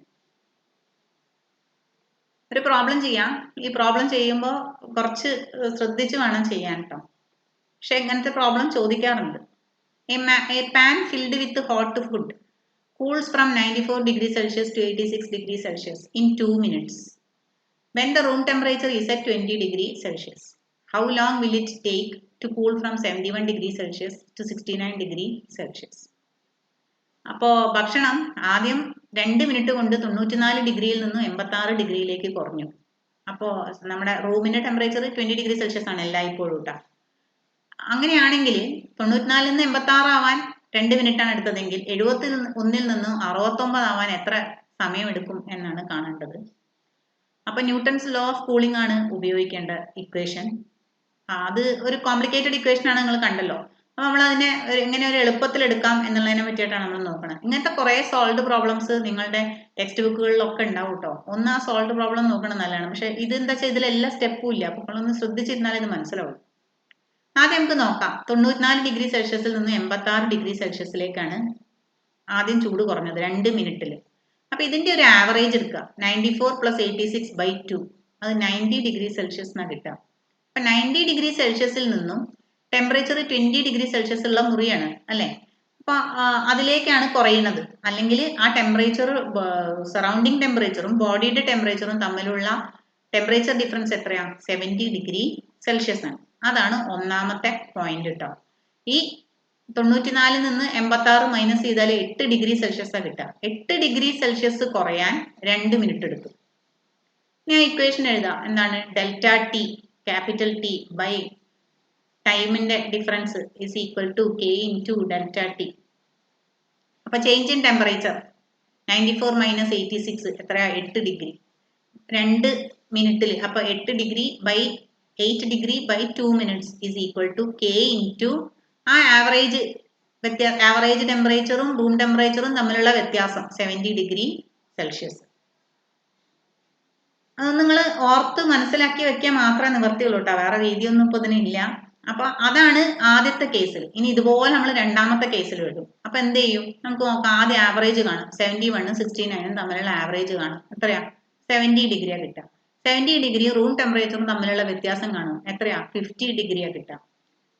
ഒരു പ്രോബ്ലം ചെയ്യാം. ഈ പ്രോബ്ലം ചെയ്യുമ്പോൾ കുറച്ച് ശ്രദ്ധിച്ച് വേണം ചെയ്യാൻ കേട്ടോ. പക്ഷെ ഇങ്ങനത്തെ പ്രോബ്ലം ചോദിക്കാറുണ്ട്. A pan filled with hot food cools from 94 degrees Celsius to 86 degrees Celsius in 2 minutes. When the room temperature is at 20 degrees Celsius, how long will it take to cool from 71 degrees Celsius to 69 degree Celsius. അപ്പോൾ ഭക്ഷണം ആദ്യം 2 minute കൊണ്ട് 94 ഡിഗ്രിയിൽ നിന്നും 86 ഡിഗ്രിയിലേക്ക് കുറഞ്ഞു. അപ്പോൾ നമ്മുടെ റൂമിന്റെ ടെമ്പറേച്ചർ 20 ഡിഗ്രി സെൽഷ്യസ് ആണ് എല്ലായ്പ്പോഴും കേട്ടോ. അങ്ങനെയാണെങ്കിൽ 94 നിന്ന് 86 ആവാൻ 2 മിനിറ്റാണ് എടുത്തതെങ്കിൽ 71 നിന്ന് 69 ആവാൻ എത്ര സമയം എടുക്കും എന്നാണ് കാണേണ്ടത്. അപ്പൊ ന്യൂട്ടൺസ് ലോ ഓഫ് കൂളിംഗ് ആണ് ഉപയോഗിക്കേണ്ട ഇക്വേഷൻ. അത് ഒരു കോംപ്ലിക്കേറ്റഡ് ഇക്വേഷൻ ആണ്, നിങ്ങൾ കണ്ടല്ലോ. അപ്പൊ നമ്മൾ അതിനെ എങ്ങനെ ഒരു എളുപ്പത്തിൽ എടുക്കാം എന്നുള്ളതിനെ പറ്റിയിട്ടാണ് നമ്മൾ നോക്കണം. ഇങ്ങനത്തെ കുറെ സോൾവ്ഡ് പ്രോബ്ലംസ് നിങ്ങളുടെ ടെക്സ്റ്റ് ബുക്കുകളിലൊക്കെ ഉണ്ടാവും കേട്ടോ. ഒന്ന് ആ സോൾവ്ഡ് പ്രോബ്ലം നോക്കണം നല്ലതാണ്. പക്ഷെ ഇത് എന്താ വെച്ചാൽ ഇതിൽ എല്ലാ സ്റ്റെപ്പും ഇല്ല. അപ്പൊ നമ്മളൊന്ന് ശ്രദ്ധിച്ചിരുന്നാൽ ഇത് മനസ്സിലാവും. ആദ്യം നമുക്ക് നോക്കാം. 94 ഡിഗ്രി സെൽഷ്യസിൽ നിന്ന് 86 ഡിഗ്രി സെൽഷ്യസിലേക്കാണ് ആദ്യം ചൂട് കുറഞ്ഞത് 2 മിനിറ്റിൽ. അപ്പൊ ഇതിന്റെ ഒരു ആവറേജ് എടുക്കുക. 94 + 86/2 അത് 90 ഡിഗ്രി സെൽഷ്യസ് എന്നാണ് കിട്ടുക. അപ്പൊ 90 ഡിഗ്രി സെൽഷ്യസിൽ നിന്നും ടെമ്പറേച്ചർ 20 ഡിഗ്രി സെൽഷ്യസ് ഉള്ള മുറിയാണ് അല്ലെ. അപ്പൊ അതിലേക്കാണ് കുറയുന്നത്. അല്ലെങ്കിൽ ആ ടെമ്പറേച്ചർ സറൗണ്ടിങ് ടെമ്പറേച്ചറും ബോഡിയുടെ ടെമ്പറേച്ചറും തമ്മിലുള്ള ടെമ്പറേച്ചർ ഡിഫറൻസ് എത്രയാ? 70 ഡിഗ്രി സെൽഷ്യസ് ആണ്. അതാണ് ഒന്നാമത്തെ പോയിന്റ് കേട്ടോ. ഈ 94 നിന്ന് 86 മൈനസ് ചെയ്താൽ 8 ഡിഗ്രി സെൽഷ്യസ് കിട്ടുക. 8 ഡിഗ്രി സെൽഷ്യസ് കുറയാൻ 2 മിനിറ്റ് എടുക്കും. ഞാൻ ഇക്വേഷൻ എഴുതാം. എന്താണ്? Delta T capital T by ടൈമിന്റെ difference is equal to K into delta T. അപ്പൊ ചേഞ്ച് ഇൻ ടെമ്പറേച്ചർ 94 മൈനസ് 86 എത്രയാ? 8 ഡിഗ്രി 2 മിനിറ്റിൽ. അപ്പൊ 8 degree by 8 degree by 2 minutes is equal to K into ആ ആവറേജ് ടെമ്പറേച്ചറും റൂം ടെമ്പറേച്ചറും തമ്മിലുള്ള വ്യത്യാസം 70 ഡിഗ്രി സെൽഷ്യസ്. അത് നിങ്ങൾ ഓർത്ത് മനസ്സിലാക്കി വെക്കാൻ മാത്രമേ നിവർത്തിയുള്ളൂ കേട്ടോ. വേറെ രീതിയൊന്നും ഇപ്പൊ ഇതിനില്ല. അപ്പൊ അതാണ് ആദ്യത്തെ കേസിൽ. ഇനി ഇതുപോലെ നമ്മൾ രണ്ടാമത്തെ കേസിൽ വരും. അപ്പൊ എന്ത് ചെയ്യും? നമുക്ക് നോക്കാം. ആദ്യം ആവറേജ് കാണും. 71 69 തമ്മിലുള്ള ആവറേജ് കാണും. എത്രയാ? 70 ഡിഗ്രിയാ കിട്ടുക. 70 ഡിഗ്രി റൂം ടെമ്പറേച്ചറും തമ്മിലുള്ള വ്യത്യാസം കാണും. എത്രയാ? 50 ഡിഗ്രിയാ കിട്ടുക.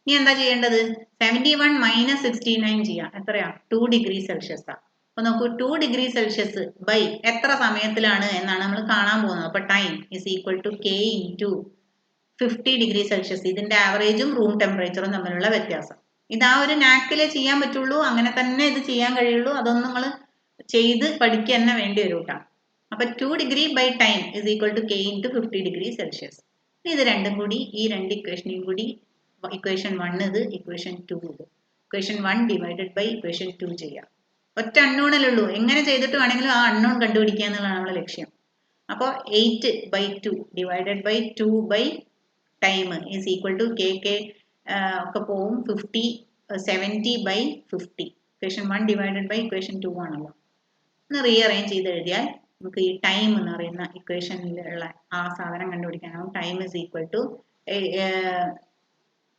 ഇനി എന്താ ചെയ്യേണ്ടത്? 71 മൈനസ് 69 ചെയ്യാം. എത്രയാ? 2 ഡിഗ്രി സെൽഷ്യസ് ആ. അപ്പൊ നോക്കൂ, 2 ഡിഗ്രി സെൽഷ്യസ് ബൈ എത്ര സമയത്തിലാണ് എന്നാണ് നമ്മൾ കാണാൻ പോകുന്നത്. അപ്പൊ time is equal to K into 50 degree Celsius. ഇതിന്റെ ആവറേജും റൂം ടെമ്പറേച്ചറും തമ്മിലുള്ള വ്യത്യാസം. ഇത് ആ ഒരു നാക്കിലേ ചെയ്യാൻ പറ്റുള്ളൂ. അങ്ങനെ തന്നെ ഇത് ചെയ്യാൻ കഴിയുള്ളൂ. അതൊന്നും നിങ്ങൾ ചെയ്ത് പഠിക്കുക തന്നെ വേണ്ടി വരും കേട്ടോ. അപ്പൊ 2 degree by time is equal to K into 50 degree Celsius. ഇത് രണ്ടും കൂടി ഈ രണ്ട് ഇക്വേഷനെയും കൂടി ഇക്വേഷൻ 1 ഇത്, ഇക്വേഷൻ 2 ഇത്. ഇക്വേഷൻ 1 ഡിവൈഡഡ് ബൈ ഇക്വേഷൻ 2 ചെയ്യാം. ഒറ്റ അൺനോണല്ലേ ഉള്ളൂ. എങ്ങനെ ചെയ്തിട്ട് വേണമെങ്കിലും ആ അൺനോൺ കണ്ടുപിടിക്കുക എന്നുള്ളതാണ് നമ്മുടെ ലക്ഷ്യം. അപ്പോൾ 8/2 divided by 2 by time is equal to കെ ഒക്കെ പോവും 50 70/50. ഇക്വേഷൻ 1 ഡിവൈഡഡ് ബൈ ഇക്വേഷൻ 2 ആണല്ലോ. ഒന്ന് റീഅറേഞ്ച് ചെയ്ത് എഴുതിയാൽ നമുക്ക് ഈ ടൈം എന്ന് പറയുന്ന ഇക്വേഷനിലുള്ള ആ സാധനം കണ്ടുപിടിക്കാനാവും. Time is equal to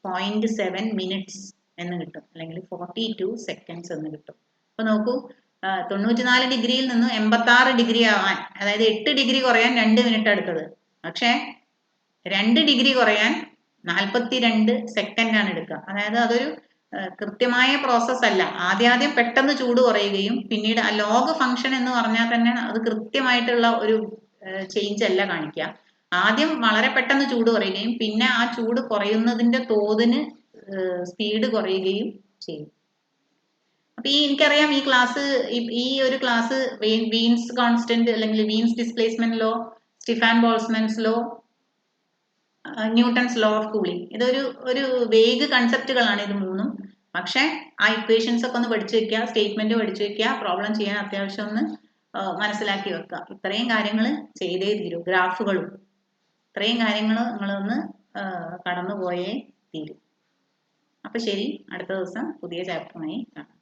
0.7 minutes എന്ന് കിട്ടും. അല്ലെങ്കിൽ 42 സെക്കൻഡ്സ് എന്ന് കിട്ടും. അപ്പൊ നോക്കൂ, 94 ഡിഗ്രിയിൽ നിന്ന് 86 ഡിഗ്രി ആവാൻ, അതായത് 8 ഡിഗ്രി കുറയാൻ 2 മിനിറ്റ് എടുത്തത്. പക്ഷെ 2 ഡിഗ്രി കുറയാൻ 42 സെക്കൻഡാണ് എടുക്കുക. അതായത് അതൊരു കൃത്യമായ പ്രോസസ് അല്ല. ആദ്യം പെട്ടെന്ന് ചൂട് കുറയുകയും പിന്നീട് ആ ലോഗ് ഫംഗ്ഷൻ എന്ന് പറഞ്ഞാൽ തന്നെ അത് കൃത്യമായിട്ടുള്ള ഒരു ചേഞ്ച് അല്ല കാണിക്കുക. ആദ്യം വളരെ പെട്ടെന്ന് ചൂട് കുറയുകയും പിന്നെ ആ ചൂട് കുറയുന്നതിന്റെ തോതിന് സ്പീഡ് കുറയുകയും ചെയ്യും. അപ്പൊ എനിക്കറിയാം ഈ ഒരു ക്ലാസ് വീൻസ് കോൺസ്റ്റന്റ് അല്ലെങ്കിൽ Wien's displacement law, Stefan Boltzmann's law, Newton's law of cooling, ഇതൊരു വേഗ് കൺസെപ്റ്റുകളാണ് ഇത് മൂന്നും. പക്ഷെ ആ ഇക്വേഷൻസ് ഒക്കെ ഒന്ന് പഠിച്ചു വെക്കുക, സ്റ്റേറ്റ്മെന്റ് പഠിച്ചു വെക്കുക, പ്രോബ്ലം ചെയ്യാൻ അത്യാവശ്യം ഒന്ന് മനസ്സിലാക്കി വെക്കുക. ഇത്രയും കാര്യങ്ങൾ ചെയ്തേ തീരൂ. ഗ്രാഫുകളും ഇത്രയും കാര്യങ്ങൾ നിങ്ങളൊന്ന് കടന്നുപോയേ തീരും. അപ്പൊ ശരി, അടുത്ത ദിവസം പുതിയ ചാപ്റ്ററുമായി കാണാം.